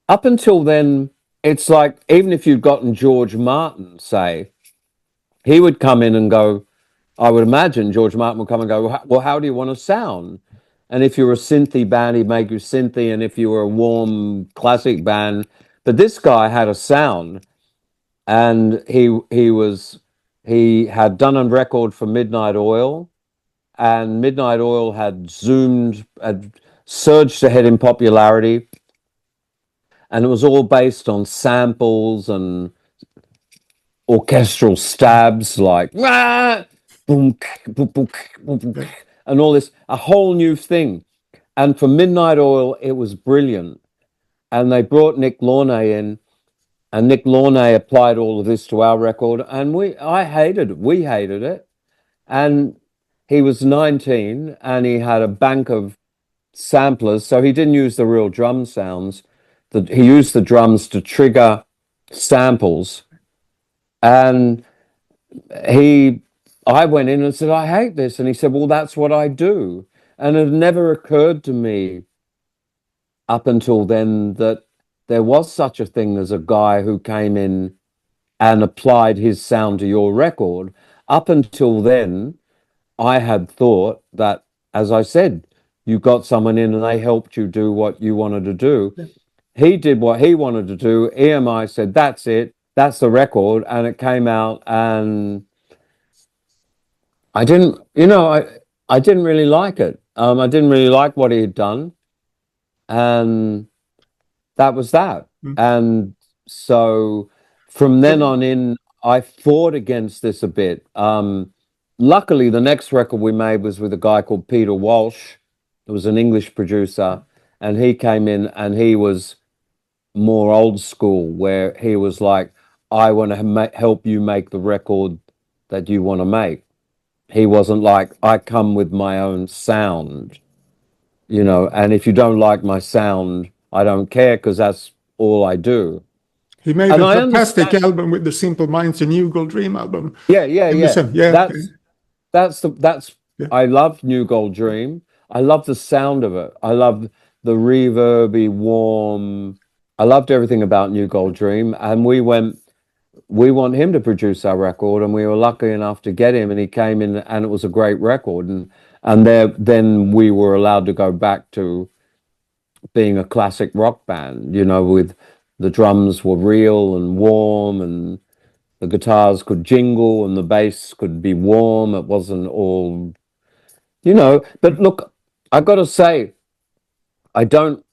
Up until then, it's like, even if you'd gotten George Martin, say, he would come in and go, I would imagine George Martin would come and go, well, how do you want to sound? And if you're a synthy band, he'd make you synthy. And if you were a warm classic band, but this guy had a sound, and he had done a record for Midnight Oil, and Midnight Oil had surged ahead in popularity. And it was all based on samples and orchestral stabs like boom, boom, boom, boom, and all this, a whole new thing. And for Midnight Oil, it was brilliant. And they brought Nick Launay in, and Nick Launay applied all of this to our record, and we hated it. And he was 19, and he had a bank of samplers, so he didn't use the real drum sounds. He used the drums to trigger samples. And I went in and said, I hate this. And he said, well, that's what I do. And it never occurred to me up until then that there was such a thing as a guy who came in and applied his sound to your record. Up until then, I had thought that, as I said, you got someone in and they helped you do what you wanted to do. Yeah. He did what he wanted to do. EMI said, that's it. That's the record. And it came out, and I didn't really like it. I didn't really like what he had done. And that was that. Mm. And so from then on in, I fought against this a bit. Luckily, the next record we made was with a guy called Peter Walsh. It was an English producer. And he came in, and he was more old school, where he was like, I want to help you make the record that you want to make. He wasn't like, I come with my own sound, you know, and if you don't like my sound, I don't care, because that's all I do. He made And a I fantastic understand. album with the Simple Minds, a New Gold Dream album. Yeah, yeah, In the yeah. same, yeah, yeah, That's yeah. I love New Gold Dream. I love the sound of it. I love the reverby, warm. I loved everything about New Gold Dream. And we want him to produce our record, and we were lucky enough to get him, and he came in, and it was a great record. And then we were allowed to go back to being a classic rock band, you know, with the drums were real and warm, and the guitars could jingle, and the bass could be warm. It wasn't all, you know. But look, I got to say, I don't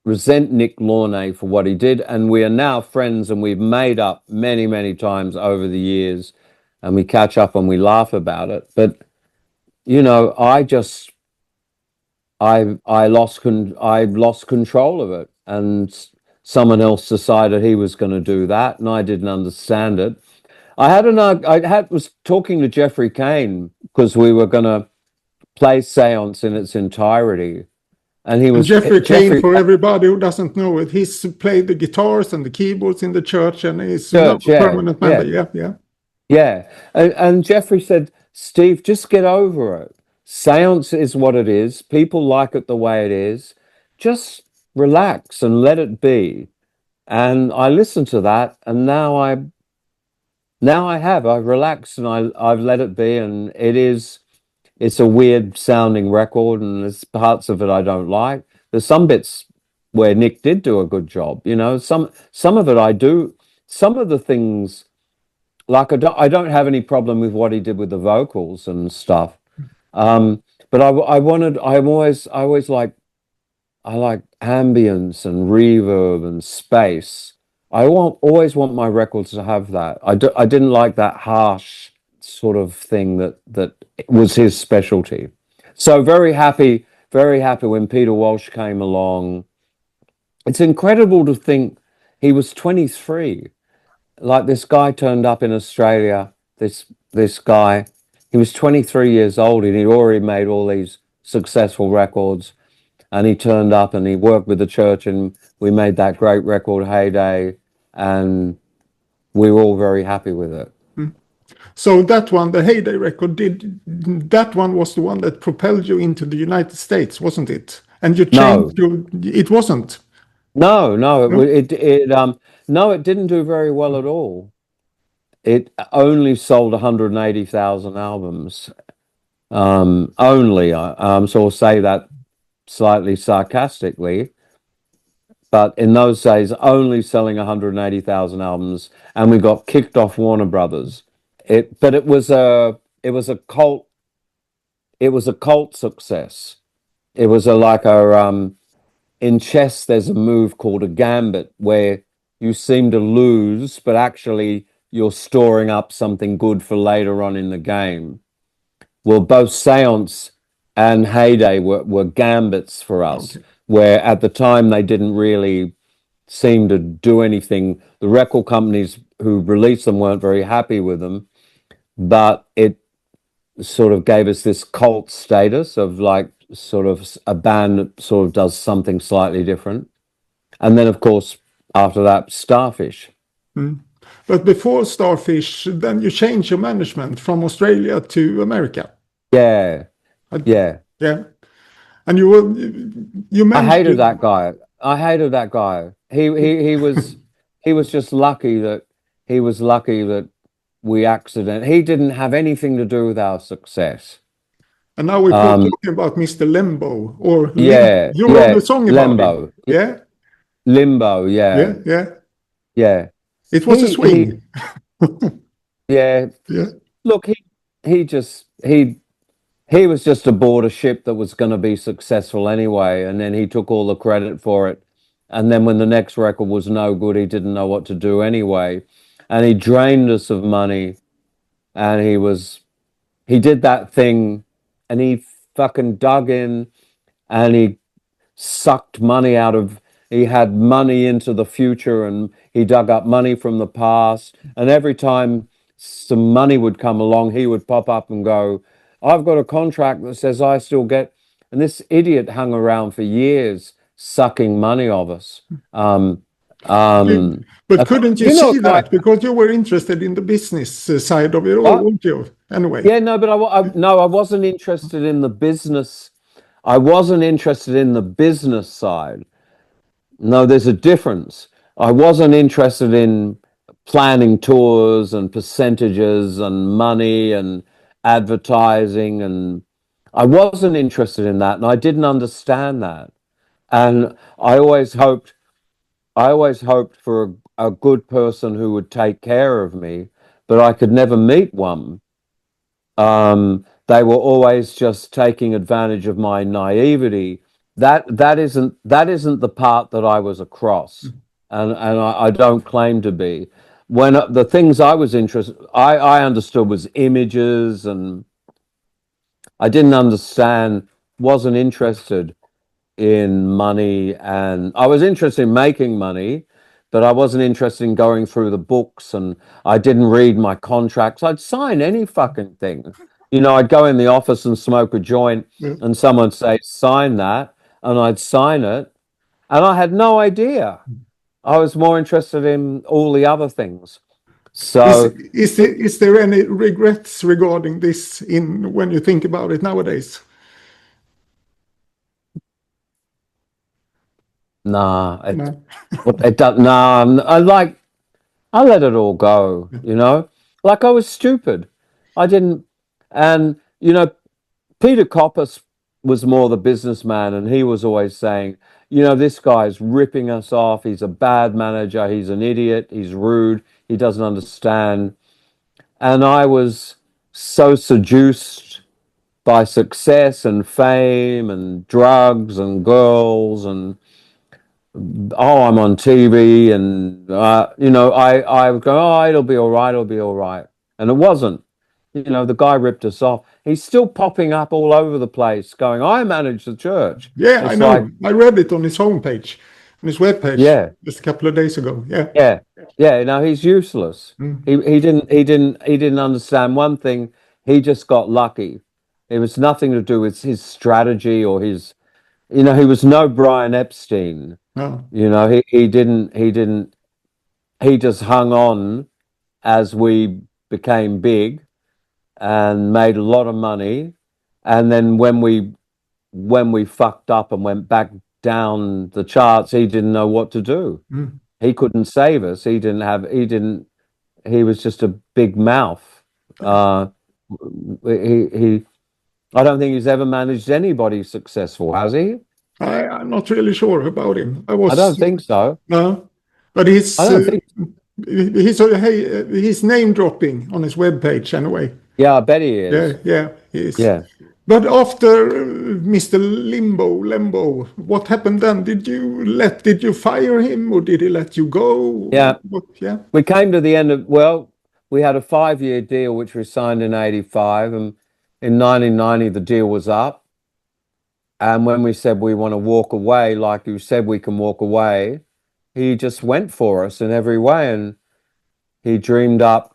resent Nick Launay for what he did, and we are now friends, and we've made up many, many times over the years, and we catch up and we laugh about it. But you know, I lost control of it, and someone else decided he was going to do that, and I didn't understand it. Was talking to Jeffrey Kane, because we were going to play Seance in its entirety, and he And was Jeffrey Kane, Jeffrey for everybody who doesn't know it, he's played the guitars and the keyboards in the church, and he's now Church, a yeah, permanent member. yeah, Yeah, yeah. yeah. And Jeffrey said, Steve, just get over it. Seance is what it is. People like it the way it is. Just relax and let it be. And I listened to that, and I've relaxed, and I've let it be, and it's a weird sounding record, and there's parts of it I don't like. There's some bits where Nick did do a good job, you know. Some of it I do. Some of the things, like I don't have any problem with what he did with the vocals and stuff. But I always I like ambience and reverb and space. Always want my records to have that. I didn't like that harsh sort of thing that was his specialty. So very happy when Peter Walsh came along. It's incredible to think he was 23. Like, this guy turned up in Australia, this guy, he was 23 years old, and he'd already made all these successful records, and he turned up and he worked with the church, and we made that great record, Heyday, and we were all very happy with it. So that one, the Heyday record, that one was the one that propelled you into the United States, wasn't it? And you changed No, your, it wasn't. no, no, No? no, it didn't do very well at all. It only sold 180,000 albums. Only, so I'll say that slightly sarcastically, but in those days, only selling 180,000 albums, and we got kicked off Warner Brothers. But it was a cult success. It was in chess, there's a move called a gambit, where you seem to lose, but actually you're storing up something good for later on in the game. Well, both Seance and Heyday were gambits for us, Okay. where at the time they didn't really seem to do anything. The record companies who released them weren't very happy with them, but it sort of gave us this cult status of, like, sort of a band that sort of does something slightly different. And then, of course, after that, Starfish. Mm. But before Starfish, then you changed your management from Australia to America. Yeah, Uh, yeah. yeah. And you I hated mentioned, that guy. I hated that guy. He was just lucky that we accident. He didn't have anything to do with our success. and now we're Um, talking about Mr. Limbo or Lim. yeah, You wrote yeah, a song about him. Limbo, Yeah, Limbo, yeah, yeah, yeah. yeah. It was a He, swing. yeah. Yeah. Look, he just he was just aboard a ship that was going to be successful anyway, and then he took all the credit for it. And then when the next record was no good, he didn't know what to do anyway, and he drained us of money. And he did that thing, and he fucking dug in, and he sucked money out of he had money into the future, and he dug up money from the past. And every time some money would come along, he would pop up and go, I've got a contract that says I still get. And this idiot hung around for years sucking money of us. But couldn't you You know, see that because you were interested in the business side of it all, weren't you? Anyway. Yeah, no, but I wasn't interested in the business. I wasn't interested in the business side. No, there's a difference. I wasn't interested in planning tours and percentages and money and advertising, and I wasn't interested in that, and I didn't understand that. And I always hoped for a good person who would take care of me, but I could never meet one. They were always just taking advantage of my naivety. That isn't the part that I was across, and I don't claim to be. When the things I was interested, I understood was images, and I didn't understand, wasn't interested in money, and I was interested in making money, but I wasn't interested in going through the books, and I didn't read my contracts. I'd sign any fucking thing. You know, I'd go in the office and smoke a joint, and someone'd say, sign that, and I'd sign it, and I had no idea. I was more interested in all the other things. So is there any regrets regarding this in when you think about it nowadays? nah, No. it does. Nah, I let it all go. You know, like I was stupid. I didn't, and you know, Peter Koppes was more the businessman, and he was always saying, you know, this guy's ripping us off. He's a bad manager. He's an idiot. He's rude. He doesn't understand. And I was so seduced by success and fame and drugs and girls, and oh, I'm on TV, and you know, I would go, oh, it'll be all right, it'll be all right, and it wasn't. You know, the guy ripped us off. He's still popping up all over the place, going, I manage the church. Yeah, I It's know. like, I read it on his homepage, on his webpage, yeah, just a couple of days ago. Yeah. yeah, yeah. No, he's useless. He didn't understand one thing. He just got lucky. It was nothing to do with his strategy or his. You know, he was no Brian Epstein. No. You know, he just hung on as we became big and made a lot of money. And then when we fucked up and went back down the charts, he didn't know what to do. He couldn't save us. He was just a big mouth. He I don't think he's ever managed anybody successful, has he? I'm not really sure about him. I don't think so. No, but I don't think. he's name dropping on his webpage anyway. Yeah, I bet he is. Yeah, he is. Yeah. But after Mr. Lembo, what happened then? Did you fire him, or did he let you go? Yeah. Yeah. We came to the end of, well, we had a 5-year deal which we signed in 85, and in 1990 the deal was up. And when we said we want to walk away, like you said we can walk away, he just went for us in every way, and he dreamed up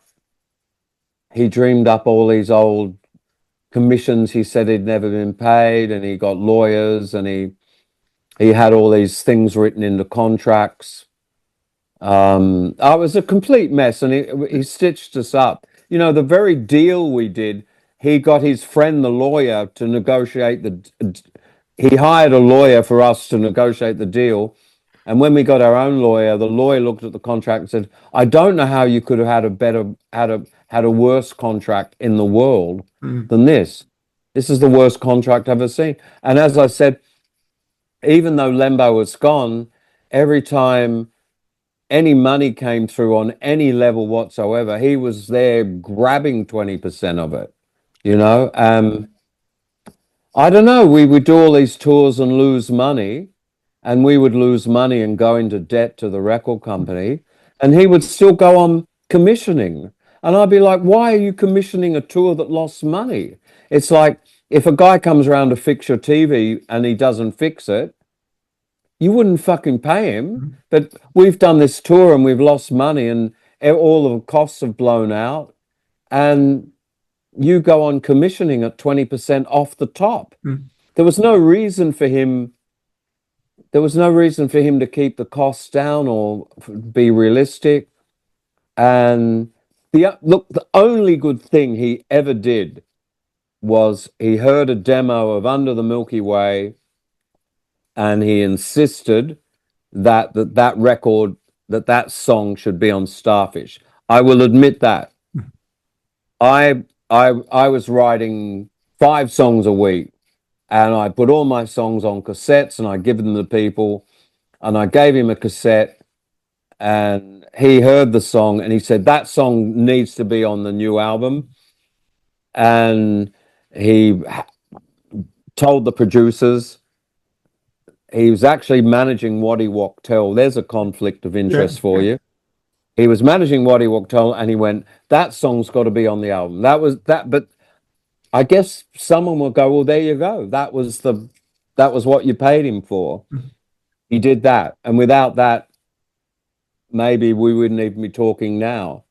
all these old commissions he said he'd never been paid, and he got lawyers, and he had all these things written into contracts. I was a complete mess, and he stitched us up. You know, the very deal we did, he got his friend, the lawyer, to negotiate he hired a lawyer for us to negotiate the deal. And when we got our own lawyer, the lawyer looked at the contract and said, I don't know how you could have had a worse contract in the world than this. This is the worst contract I've ever seen. And as I said, even though Lembo was gone, every time any money came through on any level whatsoever, he was there grabbing 20% of it, you know. I don't know, we would do all these tours and lose money, and we would lose money and go into debt to the record company, and he would still go on commissioning. And I'd be like, why are you commissioning a tour that lost money? It's like, if a guy comes around to fix your TV and he doesn't fix it, you wouldn't fucking pay him. But we've done this tour and we've lost money and all the costs have blown out. And you go on commissioning at 20% off the top. There was no reason for him. There was no reason for him to keep the costs down or be realistic. And the only good thing he ever did was he heard a demo of Under the Milky Way, and he insisted that record, that song should be on Starfish. I will admit that. I was writing 5 songs a week, and I put all my songs on cassettes, and I give them to people, and I gave him a cassette, and he heard the song, and he said, that song needs to be on the new album. And he told the producers, he was actually managing Waddy Wachtel. There's a conflict of interest for you. He was managing Waddy Wachtel, and he went, that song's got to be on the album. That was that. But I guess someone will go, well, there you go. That was what you paid him for. He did that. And without that, maybe we wouldn't even be talking now.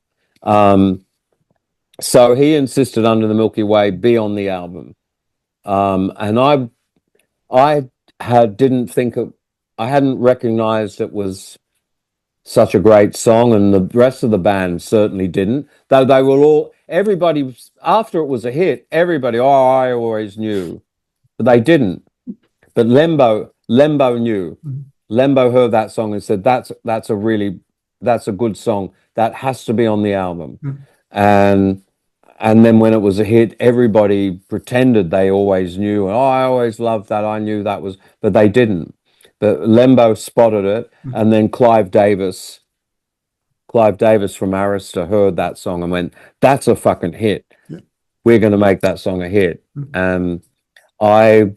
So he insisted Under the Milky Way be on the album. And I hadn't recognized it was such a great song, and the rest of the band certainly didn't. Though they were everybody, after it was a hit, everybody, I always knew. But they didn't. But Lembo knew. Lembo heard that song and said, that's a good song. That has to be on the album. And then when it was a hit, everybody pretended they always knew. I always loved that. I knew that was, but they didn't. But Lembo spotted it, and then Clive Davis from Arista heard that song and went, that's a fucking hit. We're going to make that song a hit. And I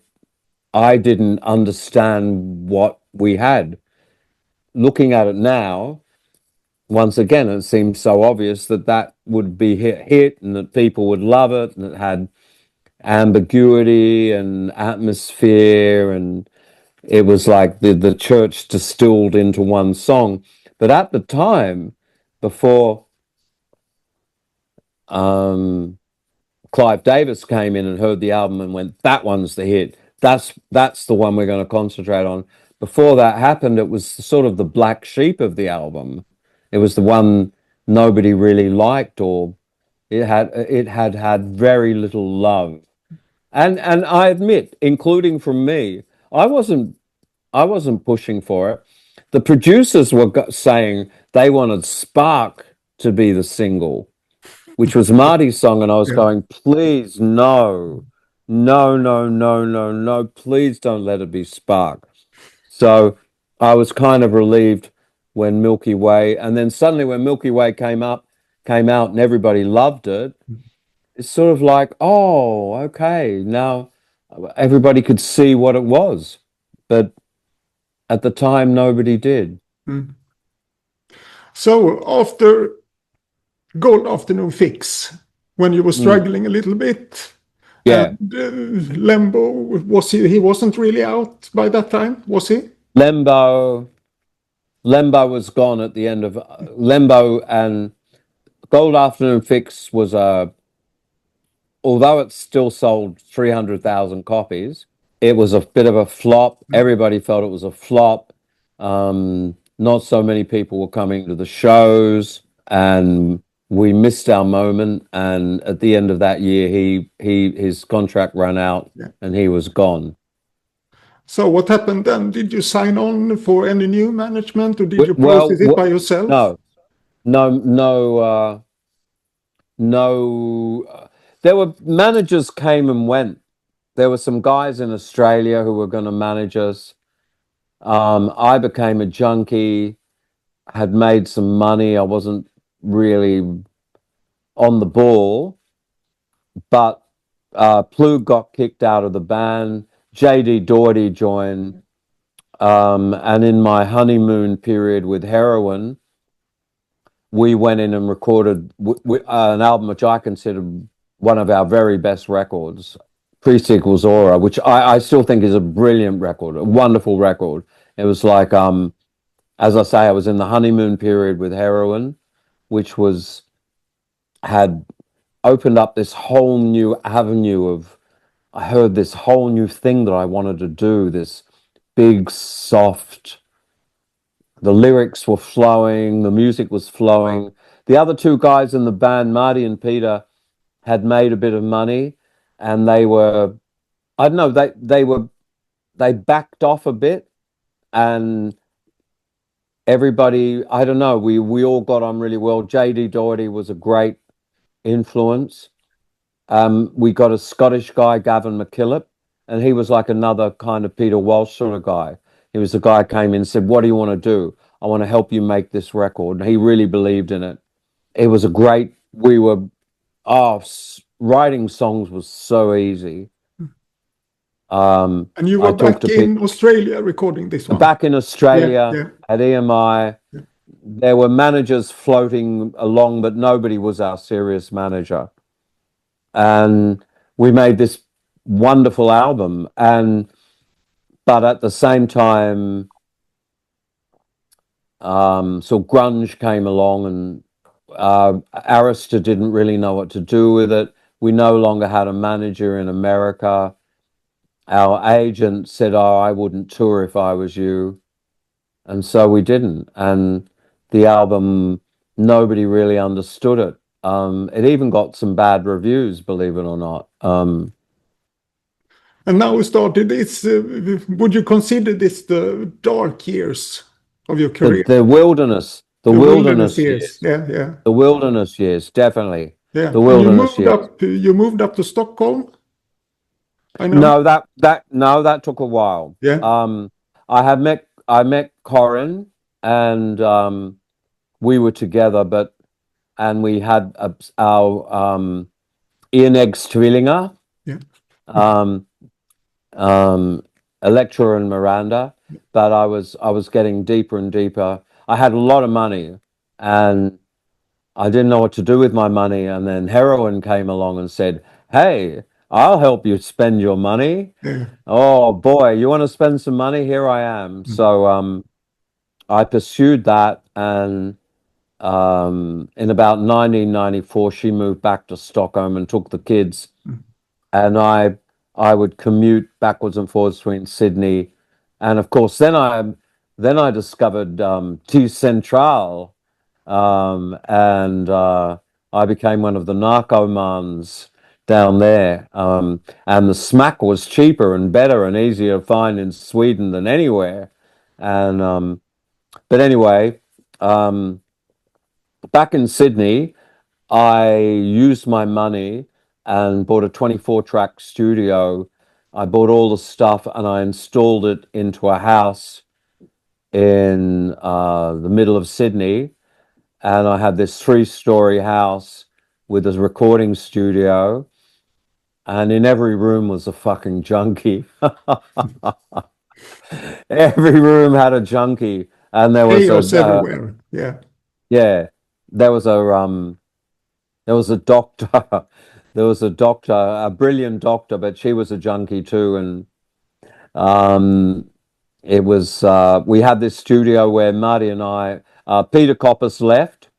didn't understand what we had. Looking at it now, once again, it seems so obvious that would be hit and that people would love it, and it had ambiguity and atmosphere, and it was like the church distilled into one song. But at the time, before Clive Davis came in and heard the album and went, that one's the hit, that's the one we're going to concentrate on. Before that happened, it was sort of the black sheep of the album. It was the one nobody really liked, or it had very little love. And I admit, including from me, I wasn't pushing for it. The producers were saying they wanted Spark to be the single, which was Marty's song, and I was going, please, no, please don't let it be Spark. So I was kind of relieved when Milky Way, and then suddenly when Milky Way came out and everybody loved it, it's sort of like, oh, okay, now everybody could see what it was. But at the time, nobody did. So after Gold Afternoon Fix, when you were struggling a little bit, and Lembo, he wasn't really out by that time, was he? Lembo was gone at the end of Lembo, and Gold Afternoon Fix was although it still sold 300,000 copies, it was a bit of a flop. Everybody felt it was a flop. Not so many people were coming to the shows, and we missed our moment. And at the end of that year, his contract ran out, and he was gone. So what happened then? Did you sign on for any new management, or did you process it by yourself? No. There were managers came and went. There were some guys in Australia who were going to manage us. I became a junkie, had made some money. I wasn't really on the ball, but Plug got kicked out of the band. J.D. Doherty joined, and in my honeymoon period with heroin, we went in and recorded an album which I consider one of our very best records, Pre-Sequels Aura, which I still think is a brilliant record, a wonderful record. It was like, as I say, I was in the honeymoon period with heroin, which had opened up this whole new avenue of, I heard this whole new thing that I wanted to do, this big, soft, the lyrics were flowing, the music was flowing. The other two guys in the band, Marty and Peter, had made a bit of money, and they were, I don't know, they backed off a bit, and everybody, I don't know, we all got on really well. JD Doherty was a great influence. We got a Scottish guy, Gavin McKillop, and he was like another kind of Peter Walsh sort of guy. He was the guy who came in and said, "What do you want to do? I want to help you make this record." And he really believed in it. It was a great, writing songs was so easy. And you were I talked back to in Australia recording this one? back in Australia Yeah. at EMI. Yeah. There were managers floating along, but nobody was our serious manager. And we made this wonderful album. But at the same time, so grunge came along, and Arista didn't really know what to do with it. We no longer had a manager in America. Our agent said, "Oh, I wouldn't tour if I was you." And so we didn't. And the album, nobody really understood it. It even got some bad reviews, believe it or not. And now we started this. Would you consider this the dark years of your career? The wilderness, The wilderness years. years. Yeah. The wilderness years, definitely. Yeah. The wilderness years. You moved up to Stockholm? I know. No, that took a while. Yeah. I met Corin, and we were together, and we had our Ianeggs Tvillinger, Electra and Miranda, but I was getting deeper and deeper. I had a lot of money, and I didn't know what to do with my money. And then heroin came along and said, "Hey, I'll help you spend your money." Yeah. Oh boy, you want to spend some money? Here I am. So I pursued that, and in about 1994, she moved back to Stockholm and took the kids, and I would commute backwards and forwards between Sydney, and of course then I discovered T Central, and I became one of the narcomans down there, and the smack was cheaper and better and easier to find in Sweden than anywhere, and but anyway, back in Sydney, I used my money and bought a 24-track studio. I bought all the stuff and I installed it into a house in the middle of Sydney. And I had this 3-story house with a recording studio. And in every room was a fucking junkie. Every room had a junkie. And there was chaos everywhere. Yeah. There was a doctor. There was a doctor, a brilliant doctor, but she was a junkie too. And it was we had this studio where Marty and I, Peter Coppice left,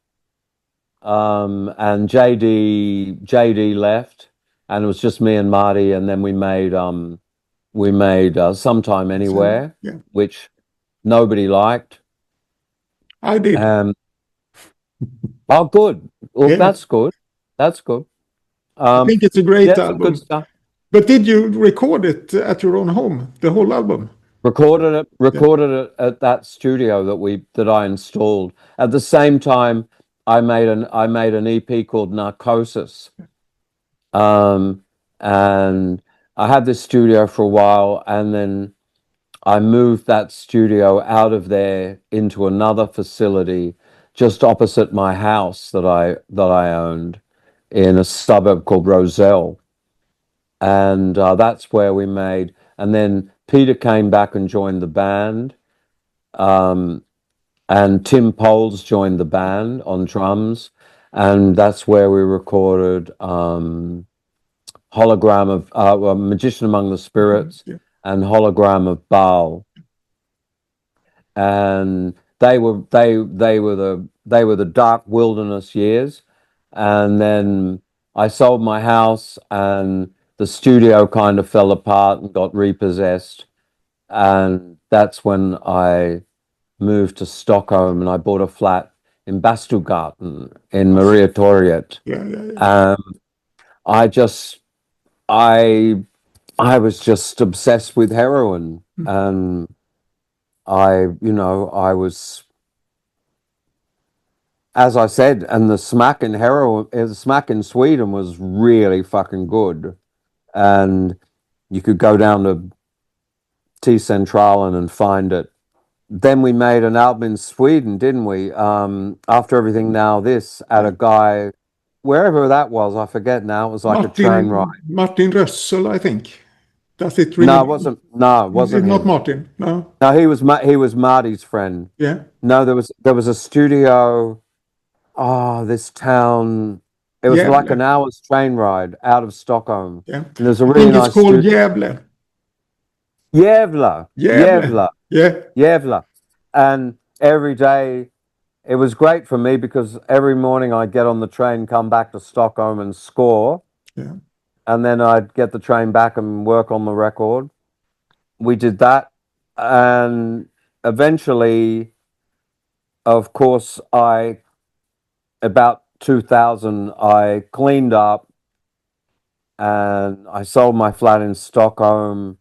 and JD left, and it was just me and Marty. And then we made Sometime Anywhere, which nobody liked. I did. Oh, good. Well, that's good. That's good. I think it's a great album. Good stuff. But did you record it at your own home, the whole album? Recorded it at that studio that I installed. At the same time, I made an EP called Narcosis, and I had this studio for a while, and then I moved that studio out of there into another facility just opposite my house that I owned in a suburb called Roselle, and that's where we made. And then Peter came back and joined the band, and Tim Poles joined the band on drums, and that's where we recorded Hologram of Magician Among the Spirits and Hologram of Baal. and they were the dark wilderness years. And then I sold my house, and the studio kind of fell apart and got repossessed, and that's when I moved to Stockholm, and I bought a flat in Bastugarten in Maria Toriet. Yeah, yeah, yeah. I just I I was just obsessed with heroin, and I was, as I said, and the smack in heroin, the smack in Sweden was really fucking good, and you could go down to T-Centralen and find it. Then we made an album in Sweden, didn't we? After Everything Now This, at a guy, wherever that was, I forget now. It was like a train ride. Martin Rössel, I think. Does it ring? No, it wasn't. No, it wasn't Not him. Martin. No. No, he was Marty's friend. Yeah. No, there was a studio. Oh, this town. It was like an hour's train ride out of Stockholm. Yeah. And there's a I really think nice it's called studio. Gävle. Gävle. Gävle. Yeah. Gävle. And every day, it was great for me because every morning I'd get on the train, come back to Stockholm and score. Yeah. And then I'd get the train back and work on the record. We did that. And eventually, of course, about 2000, I cleaned up and I sold my flat in Stockholm,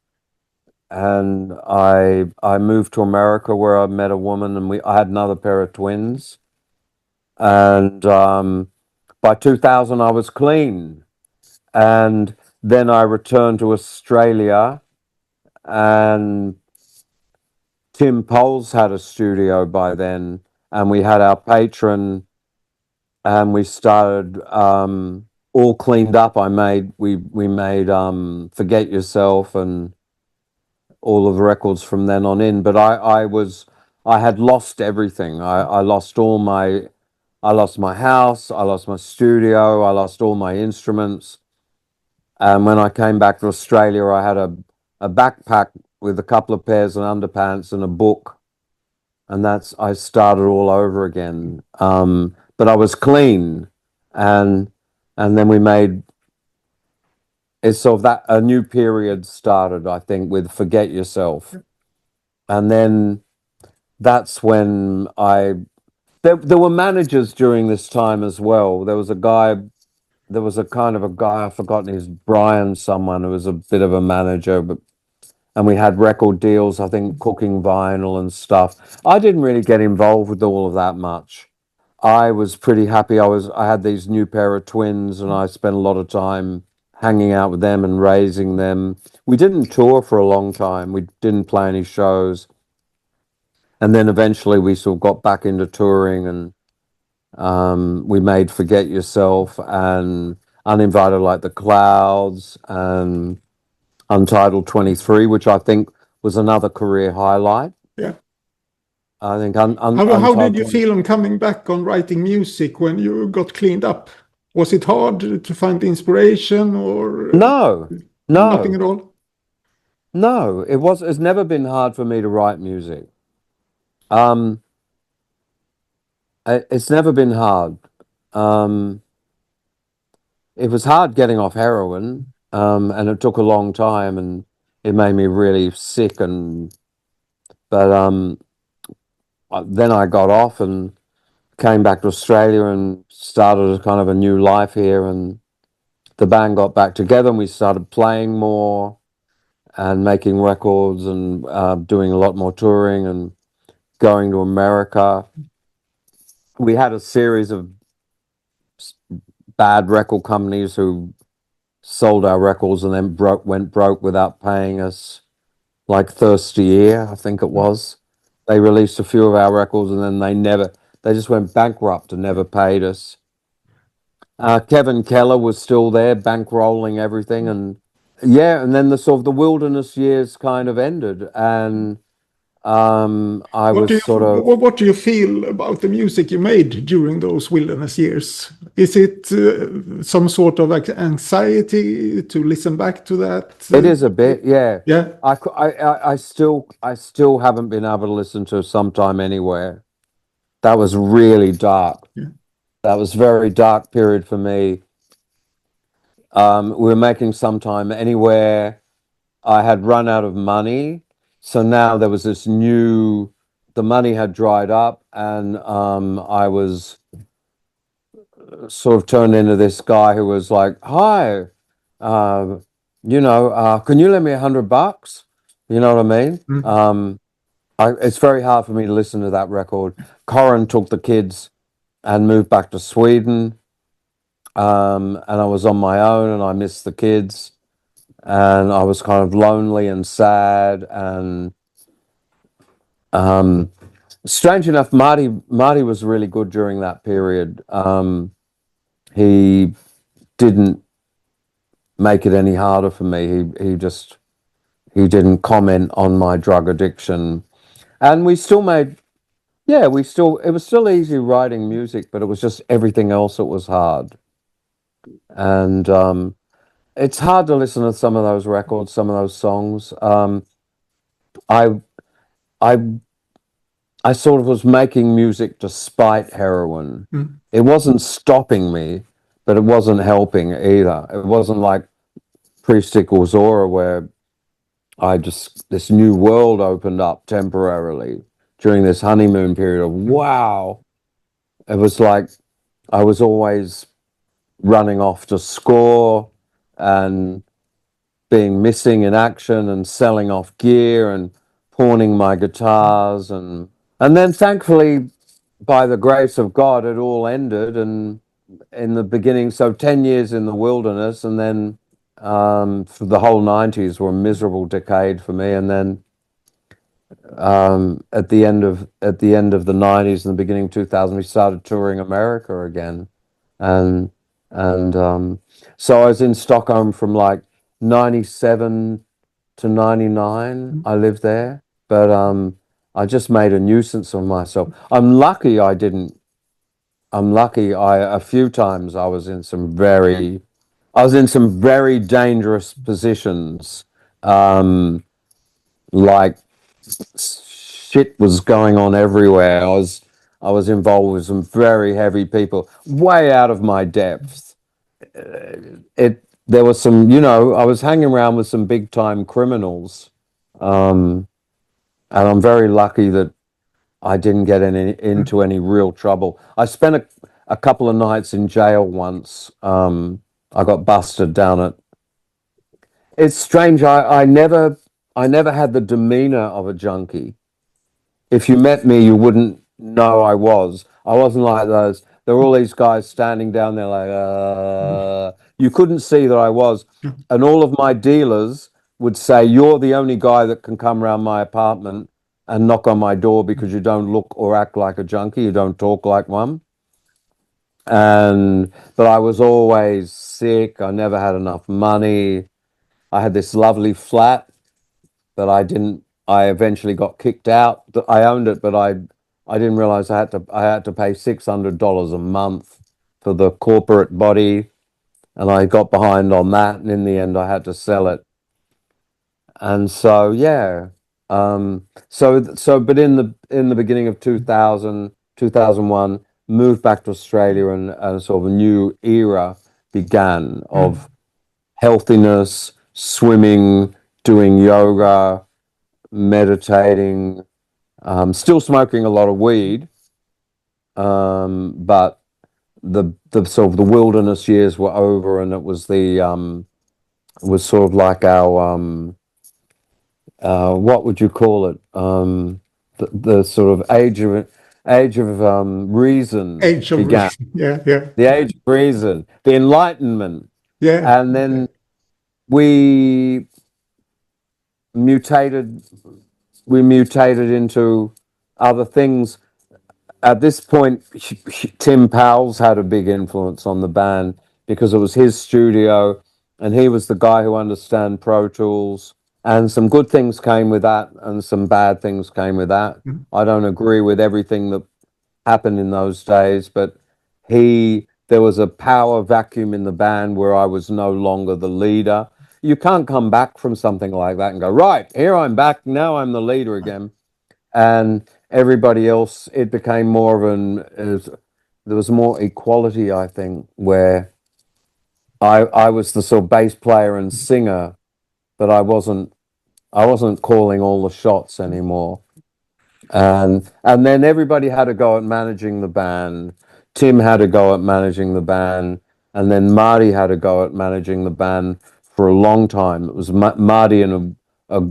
and I moved to America, where I met a woman, and I had another pair of twins. And by 2000, I was clean. And then I returned to Australia, and Tim Poles had a studio by then, and we had our patron, and we started All Cleaned Up. We made Forget Yourself and all of the records from then on in. But I had lost everything. I lost I lost my house, I lost my studio, I lost all my instruments. And when I came back to Australia, I had a backpack with a couple of pairs of underpants and a book, and I started all over again. But I was clean, and then we made it's sort of that a new period started, I think, with Forget Yourself, and then that's when there were managers during this time as well. There was a kind of a guy, I've forgotten his, Brian someone, who was a bit of a manager, and we had record deals, I think, cooking vinyl and stuff. I didn't really get involved with all of that much. I was pretty happy. I had these new pair of twins, and I spent a lot of time hanging out with them and raising them. We didn't tour for a long time. We didn't play any shows. And then eventually we sort of got back into touring, and we made Forget Yourself and Uninvited Like the Clouds and Untitled 23, which I think was another career highlight. Yeah. I think how did you feel on coming back on writing music when you got cleaned up? Was it hard to find inspiration, or no, nothing at all? No, it's never been hard for me to write music. It's never been hard. It was hard getting off heroin, and it took a long time, and it made me really sick. But then I got off and came back to Australia and started a kind of a new life here. And the band got back together, and we started playing more and making records and doing a lot more touring and going to America. We had a series of bad record companies who sold our records and then went broke without paying us, like Thirsty Ear, I think it was. They released a few of our records, and then they just went bankrupt and never paid us. Kevin Keller was still there, bankrolling everything, and then the sort of the wilderness years kind of ended, and I was sort of, what do you feel about the music you made during those wilderness years? Is it some sort of like anxiety to listen back to that? it is a bit, yeah. Yeah. I still haven't been able to listen to Sometime Anywhere. That was really dark. Yeah. That was very dark period for me. We were making Sometime Anywhere. I had run out of money. So now there was this new, the money had dried up, and I was sort of turned into this guy who was like, "Hi, uh, can you lend me $100? You know what I mean?" Mm. It's very hard for me to listen to that record. Corin took the kids and moved back to Sweden, and I was on my own, and I missed the kids, and I was kind of lonely and sad. And strange enough, Marty was really good during that period. He didn't make it any harder for me. He didn't comment on my drug addiction, and we still made. Yeah, it was still easy writing music, but it was just everything else that was hard. And it's hard to listen to some of those records, some of those songs. I I I sort of was making music despite heroin. Mm. It wasn't stopping me, but it wasn't helping either. It wasn't like pre-Stickle Zora where this new world opened up temporarily during this honeymoon period of wow. It was like I was always running off to score and being missing in action and selling off gear and pawning my guitars, and then thankfully by the grace of God it all ended. And in the beginning, so 10 years in the wilderness, and then for the whole 90s were a miserable decade for me. And then at the end of the 90s and the beginning of 2000 we started touring America again. And so I was in Stockholm from like 97 to 99. I lived there, but I just made a nuisance of myself. I'm lucky a few times I was in some very dangerous positions. Like shit was going on everywhere. I was involved with some very heavy people, way out of my depth. There was some, I was hanging around with some big time criminals, and I'm very lucky that I didn't get into any real trouble. I spent a couple of nights in jail once. I got busted down at. It's strange. I never had the demeanor of a junkie. If you met me, you wouldn't know I was. I wasn't like those. There were all these guys standing down there like, you couldn't see that I was. And all of my dealers would say, you're the only guy that can come around my apartment and knock on my door because you don't look or act like a junkie. You don't talk like one. But I was always sick. I never had enough money. I had this lovely flat that I eventually got kicked out. I owned it, but I didn't realize I had to pay $600 a month for the corporate body, and I got behind on that, and in the end I had to sell it. And so yeah, but in the beginning of 2000, 2001, moved back to Australia, and sort of a new era began of healthiness, swimming, doing yoga, meditating, still smoking a lot of weed, but the sort of the wilderness years were over, and it was sort of like our what would you call it, the sort of age of reason Age of began. yeah, yeah, The age of reason, the Enlightenment. yeah. And then we mutated into other things. At this point, Tim Powell's had a big influence on the band because it was his studio, and he was the guy who understood Pro Tools, and some good things came with that, and some bad things came with that. I don't agree with everything that happened in those days, but there was a power vacuum in the band where I was no longer the leader. You can't come back from something like that and go, right, here I'm back, now I'm the leader again. And everybody else, it became more of there was more equality, I think, where I was the sort of bass player and singer, but I wasn't calling all the shots anymore. And then everybody had a go at managing the band. Tim had a go at managing the band, and then Marty had a go at managing the band for a long time. It was Marty and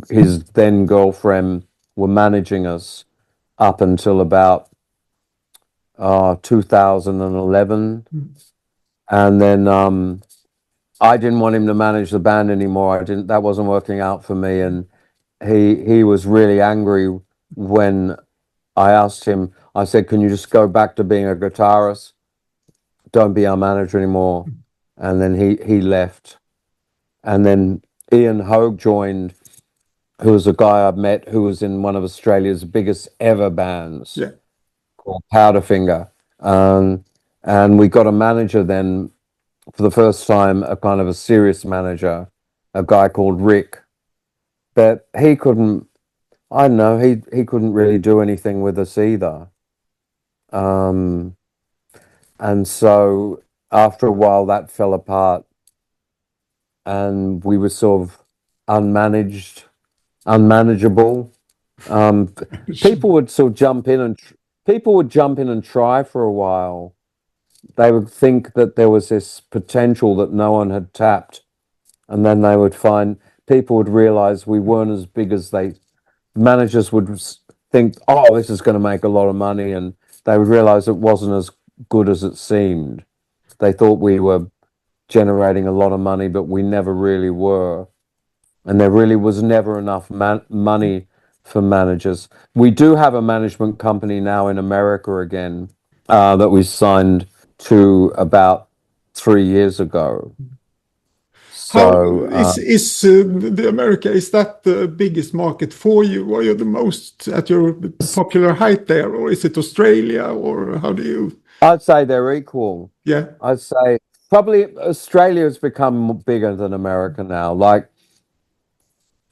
his then girlfriend were managing us up until about 2011, and then I didn't want him to manage the band anymore. That wasn't working out for me, and he was really angry when I asked him. I said, "Can you just go back to being a guitarist? Don't be our manager anymore." And then he left, and then Ian Hogue joined, who was a guy I've met who was in one of Australia's biggest ever bands called Powderfinger, and we got a manager then for the first time, a kind of a serious manager, a guy called Rick, but he couldn't. I don't know. He couldn't really do anything with us either. And so after a while, that fell apart, and we were sort of unmanageable. People would sort of jump in and try for a while. They would think that there was this potential that no one had tapped, and then they would find people would realize we weren't as big as managers would think, oh, this is going to make a lot of money, and they would realize it wasn't as good as it seemed. They thought we were generating a lot of money, but we never really were, and there really was never enough money for managers. We do have a management company now in America again that we signed to about 3 years ago. So is the America, is that the biggest market for you? Are you the most at your popular height there, or is it Australia, or how do you? I'd say they're equal. Yeah. I'd say probably Australia has become bigger than America now. Like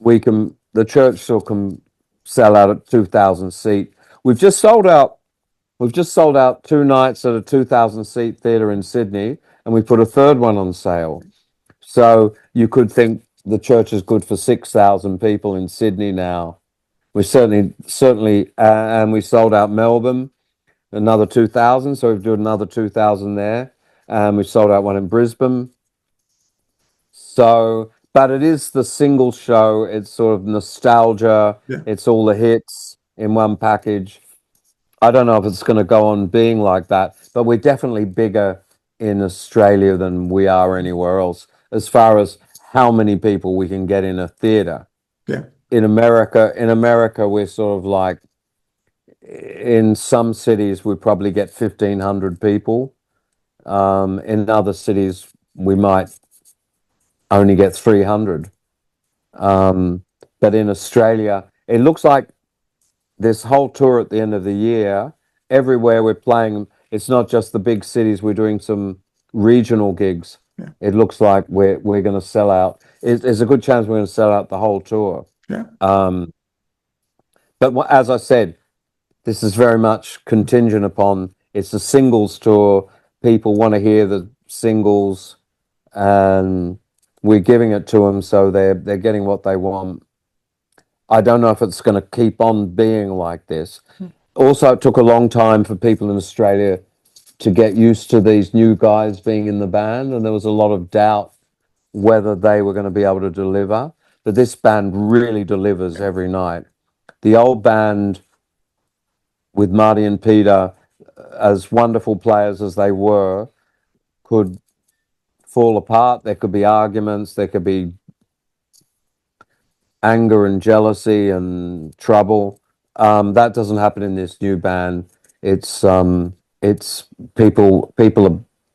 the church still can sell out at 2,000 seat. We've just sold out 2 nights at a 2,000 seat theatre in Sydney, and we put a third one on sale. So you could think the church is good for 6,000 people in Sydney now. We certainly, and we sold out Melbourne, another 2,000. So we've done another 2,000 there, and we sold out one in Brisbane. So, but it is the single show. It's sort of nostalgia. Yeah. It's all the hits in one package. I don't know if it's going to go on being like that, but we're definitely bigger in Australia than we are anywhere else, as far as how many people we can get in a theater. Yeah. In America, we're sort of like, in some cities, we probably get 1,500 people. In other cities, we might only get 300. But in Australia, it looks like this whole tour at the end of the year, everywhere we're playing, it's not just the big cities, we're doing some regional gigs. Yeah. It looks like we're going to sell out. There's a good chance we're going to sell out the whole tour. Yeah. But as I said, this is very much contingent upon, it's a singles tour. People want to hear the singles, and we're giving it to them, so they're getting what they want. I don't know if it's going to keep on being like this. Also, it took a long time for people in Australia to get used to these new guys being in the band, and there was a lot of doubt whether they were going to be able to deliver. But this band really delivers every night. The old band with Marty and Peter, as wonderful players as they were, could fall apart. There could be arguments, there could be anger and jealousy and trouble. That doesn't happen in this new band. It's people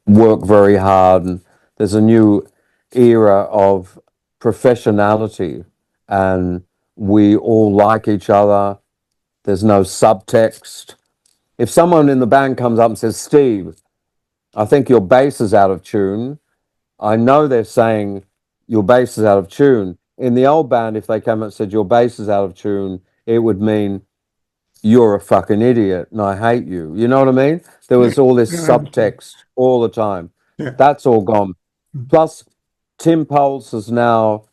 work very hard, and there's a new era of professionality, and we all like each other. There's no subtext. If someone in the band comes up and says, Steve, I think your bass is out of tune, I know they're saying your bass is out of tune. In the old band, if they came up and said your bass is out of tune, it would mean you're a fucking idiot and I hate you. You know what I mean? There was all this subtext all the time. Yeah. That's all gone. Plus, Tim Pulse has now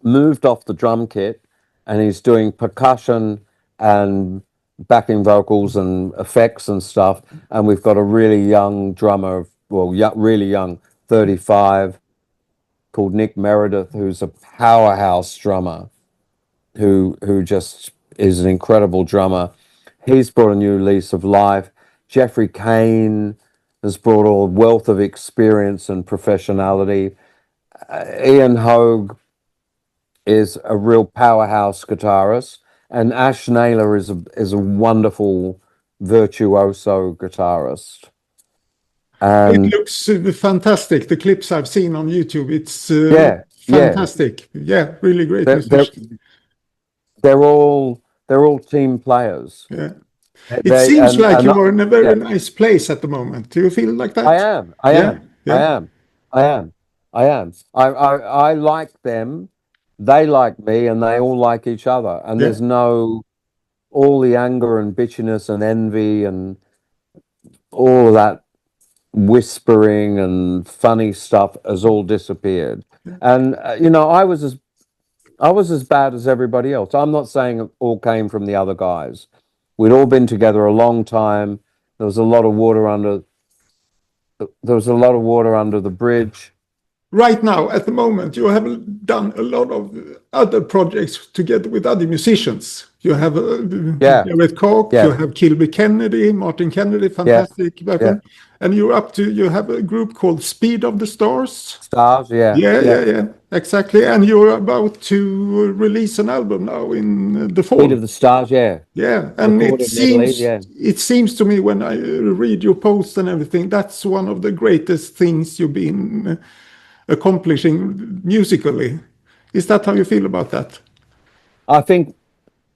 moved off the drum kit and he's doing percussion and backing vocals and effects and stuff. And we've got a really young drummer, well, really young, 35, called Nick Meredith, who's a powerhouse drummer, who just is an incredible drummer. He's brought a new lease of life. Jeffrey Kane has brought a wealth of experience and professionality. Ian Hogue is a real powerhouse guitarist, and Ash Naylor is a wonderful virtuoso guitarist. And it looks fantastic. The clips I've seen on YouTube, it's fantastic. Yeah, really great. They're all team players. Yeah. It seems like you're in a very nice place at the moment. Do you feel like that? I am. I like them. They like me, and they all like each other. And there's no all the anger and bitchiness and envy and all of that whispering and funny stuff has all disappeared. And I was as bad as everybody else. I'm not saying it all came from the other guys. We'd all been together a long time. There was a lot of water under the bridge. Right now, at the moment, you have done a lot of other projects together with other musicians. You have Garrett Koch, you have Kilbey Kennedy, Martin Kennedy, fantastic. And you have a group called Speed of the Stars. Yeah, exactly. And you're about to release an album now in the fall. Speed of the Stars, Yeah, and it seems to me when I read your posts and everything, that's one of the greatest things you've been accomplishing musically. Is that how you feel about that? I think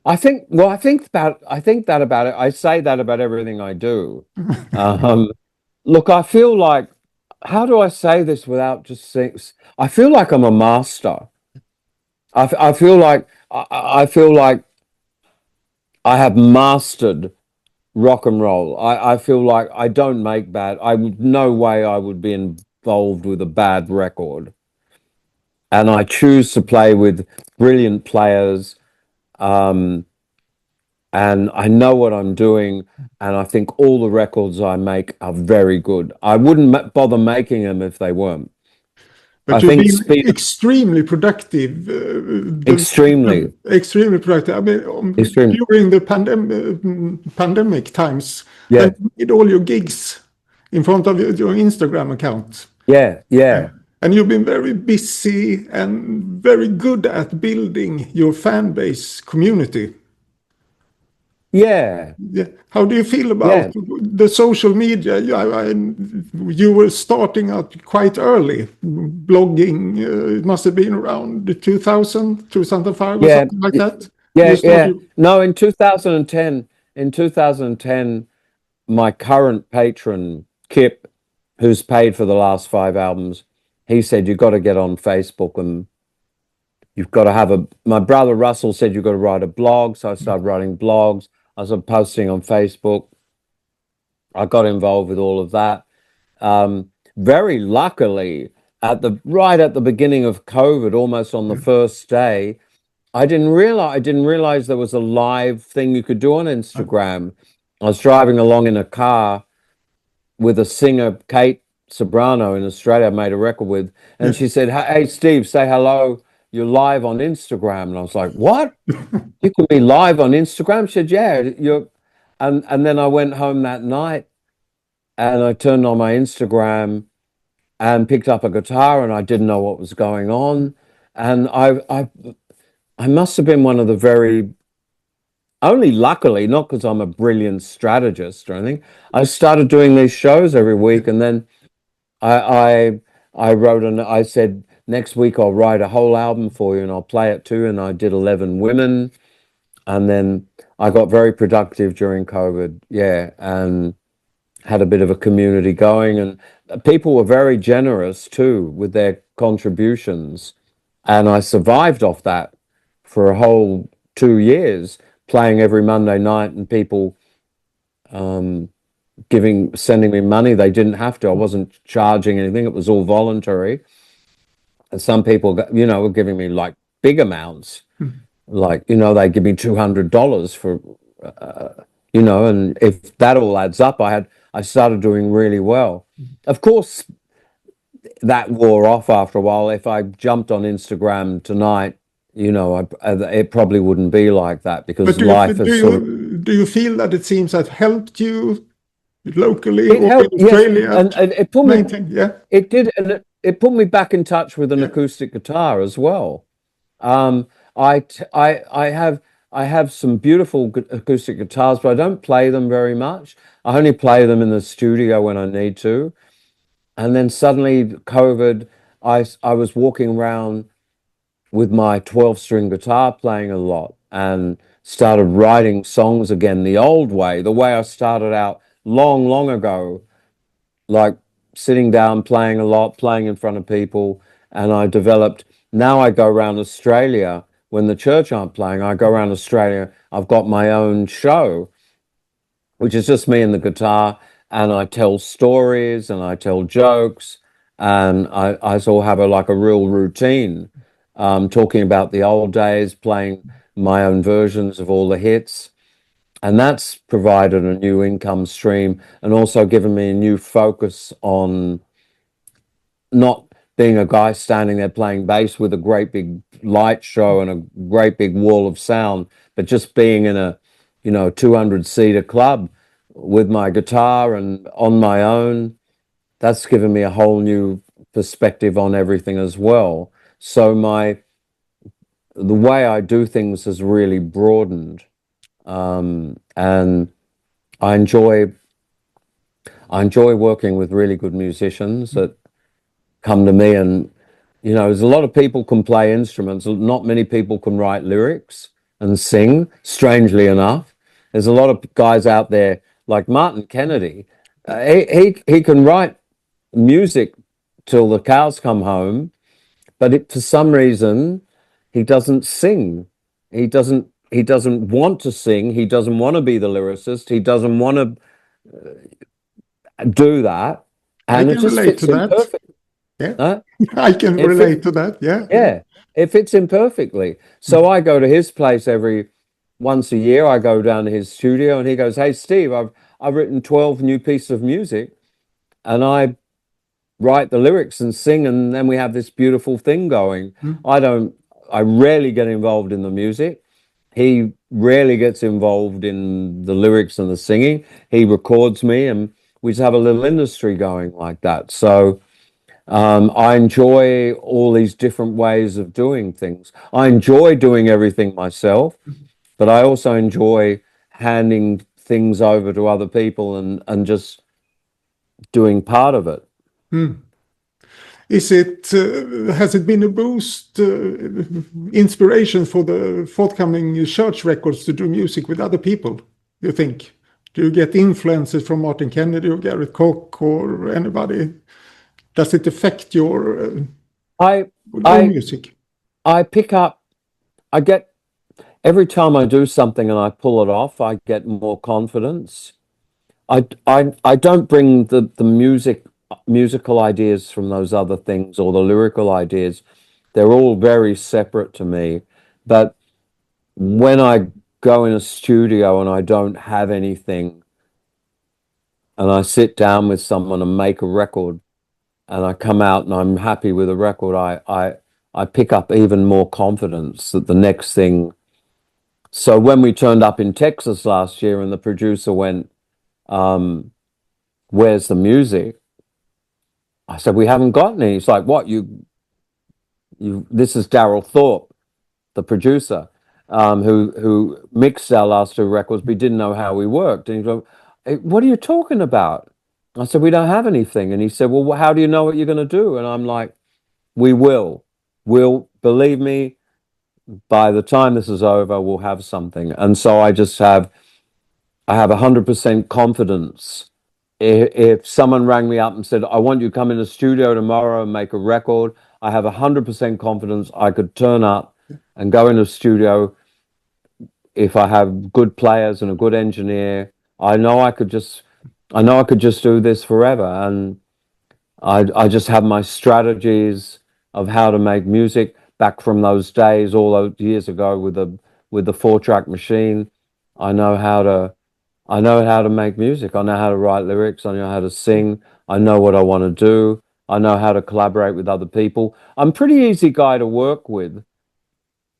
that about it. I say that about everything I do. Look, I feel like, how do I say this without just saying? I feel like I'm a master. I feel like I have mastered rock and roll. I feel like I don't make bad. No way I would be involved with a bad record. And I choose to play with brilliant players. And I know what I'm doing, and I think all the records I make are very good. I wouldn't bother making them if they weren't. But you've been extremely productive. Extremely productive. I mean, during the pandemic times, you did all your gigs in front of your Instagram account. Yeah. And you've been very busy and very good at building your fan base community. Yeah. How do you feel about the social media? You were starting out quite early, blogging. It must have been around 2000, 2005 or something like that. Yeah. No, in 2010, my current patron, Kip, who's paid for the last 5 albums, he said, you've got to get on Facebook and you've got to my brother Russell said, you've got to write a blog. So I started writing blogs. I was posting on Facebook. I got involved with all of that. Very luckily, right at the beginning of COVID, almost on the first day, I didn't realize there was a live thing you could do on Instagram. I was driving along in a car with a singer, Kate Sobrano in Australia, I made a record with, and she said, "Hey, Steve, say hello. You're live on Instagram." And I was like, "What? You can be live on Instagram?" She said, "Yeah, and then I went home that night and I turned on my Instagram and picked up a guitar, and I didn't know what was going on. And I must have been one of the only luckily, not because I'm a brilliant strategist or anything, I started doing these shows every week, and then I wrote I said, next week I'll write a whole album for you and I'll play it too. And I did 11 women. And then I got very productive during COVID. Yeah. And had a bit of a community going. And people were very generous too with their contributions. And I survived off that for a whole 2 years, playing every Monday night and people sending me money. They didn't have to. I wasn't charging anything. It was all voluntary. And some people, were giving me like big amounts. Like, they give me $200 for, and if that all adds up, I started doing really well. Of course, that wore off after a while. If I jumped on Instagram tonight, it probably wouldn't be like that because life has sort of... Do you feel that it seems that helped you locally It or helped, in Australia? yes, and it put me, yeah. It did, and it put me back in touch with an acoustic guitar as well. I have some beautiful acoustic guitars, but I don't play them very much. I only play them in the studio when I need to. And then suddenly COVID, I was walking around with my 12-string guitar playing a lot and started writing songs again the old way, the way I started out long, long ago, like sitting down, playing a lot, playing in front of people. And now I go around Australia when the church aren't playing. I go around Australia. I've got my own show, which is just me and the guitar. And I tell stories and I tell jokes. And I sort of have a real routine, talking about the old days, playing my own versions of all the hits. And that's provided a new income stream and also given me a new focus on not being a guy standing there playing bass with a great big light show and a great big wall of sound, but just being in a 200-seater club with my guitar and on my own. That's given me a whole new perspective on everything as well. So the way I do things has really broadened. And I enjoy working with really good musicians that come to me, and there's a lot of people can play instruments. Not many people can write lyrics and sing, strangely enough. There's a lot of guys out there like Martin Kennedy. He can write music till the cows come home, but for some reason he doesn't sing. He doesn't want to sing. He doesn't want to be the lyricist. He doesn't want to do that. And it just fits in perfect. Yeah, I can relate to that. Yeah. Yeah, it fits in perfectly. So I go to his place once a year. I go down to his studio and he goes, "Hey, Steve, I've written 12 new pieces of music and I write the lyrics and sing, and then we have this beautiful thing going." I rarely get involved in the music. He rarely gets involved in the lyrics and the singing. He records me and we just have a little industry going like that. So I enjoy all these different ways of doing things. I enjoy doing everything myself, but I also enjoy handing things over to other people and just doing part of it. Has it been a boost, inspiration for the forthcoming church records to do music with other people, you think? Do you get influences from Martin Kennedy or Gareth Koch or anybody? Does it affect your music? Every time I do something and I pull it off, I get more confidence. I don't bring the musical ideas from those other things or the lyrical ideas. They're all very separate to me. But when I go in a studio and I don't have anything and I sit down with someone and make a record and I come out and I'm happy with a record, I pick up even more confidence that the next thing. So when we turned up in Texas last year and the producer went, "Where's the music?" I said, "We haven't got any." He's like, "What, this is Daryl Thorpe, the producer, who mixed our last two records, but he didn't know how we worked." And he goes, "Hey, what are you talking about?" I said, "We don't have anything." And he said, "Well, how do you know what you're going to do?" And I'm like, we will. We'll, believe me, by the time this is over, we'll have something. And so I have 100% confidence. If someone rang me up and said, I want you to come in the studio tomorrow and make a record, I have 100% confidence I could turn up and go in the studio. If I have good players and a good engineer, I know I could just do this forever. And I just have my strategies of how to make music back from those days, all those years ago with the 4-track machine. I know how to make music. I know how to write lyrics. I know how to sing. I know what I want to do. I know how to collaborate with other people. I'm a pretty easy guy to work with,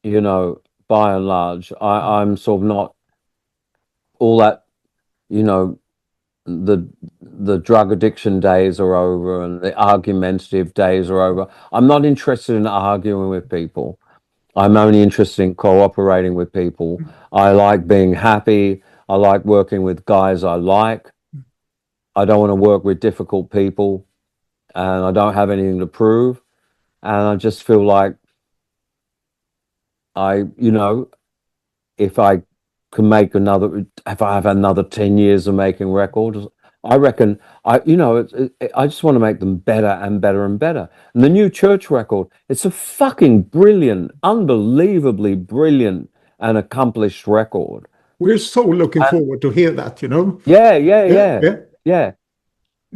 you know, by and large. I'm sort of not all that, you know, the drug addiction days are over and the argumentative days are over. I'm not interested in arguing with people. I'm only interested in cooperating with people. I like being happy. I like working with guys I like. I don't want to work with difficult people, and I don't have anything to prove. And I just feel like if I can make if I have another 10 years of making records, I reckon I just want to make them better and better and better. And the new Church record, it's a fucking brilliant, unbelievably brilliant and accomplished record. We're so looking forward to hear that, you know. Yeah.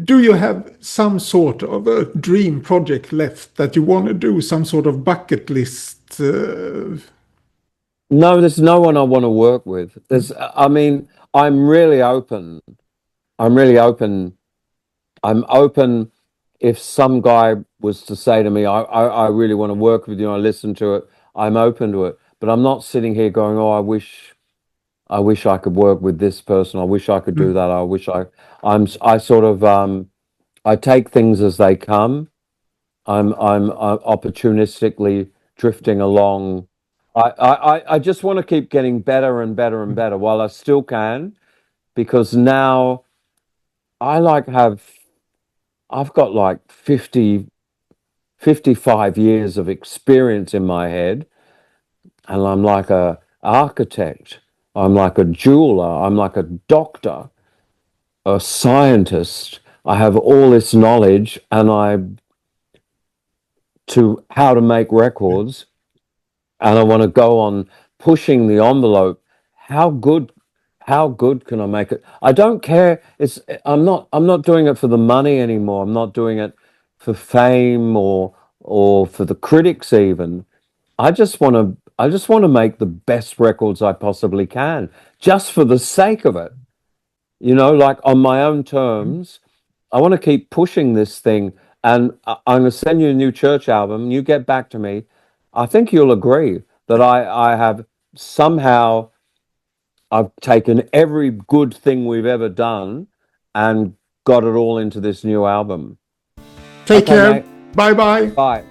Do you have some sort of a dream project left that you want to do, some sort of bucket list? No, there's no one I want to work with. I'm really open. I'm open if some guy was to say to me, I really want to work with you, I listen to it, I'm open to it. But I'm not sitting here going, oh, I wish I could work with this person. I wish I could do that. I take things as they come. I'm opportunistically drifting along. I just want to keep getting better and better and better while I still can, because now I've got like 55 years of experience in my head, and I'm like a architect, I'm like a jeweler, I'm like a doctor, a scientist. I have all this knowledge to how to make records, and I want to go on pushing the envelope. How good can I make it? I don't care. I'm not doing it for the money anymore. I'm not doing it for fame or for the critics even. I just want to make the best records I possibly can, just for the sake of it. You know, like on my own terms. I want to keep pushing this thing, and I'm going to send you a new Church album. You get back to me. I think you'll agree that I have somehow, I've taken every good thing we've ever done and got it all into this new album. Take care. Mate. Bye-bye. Bye.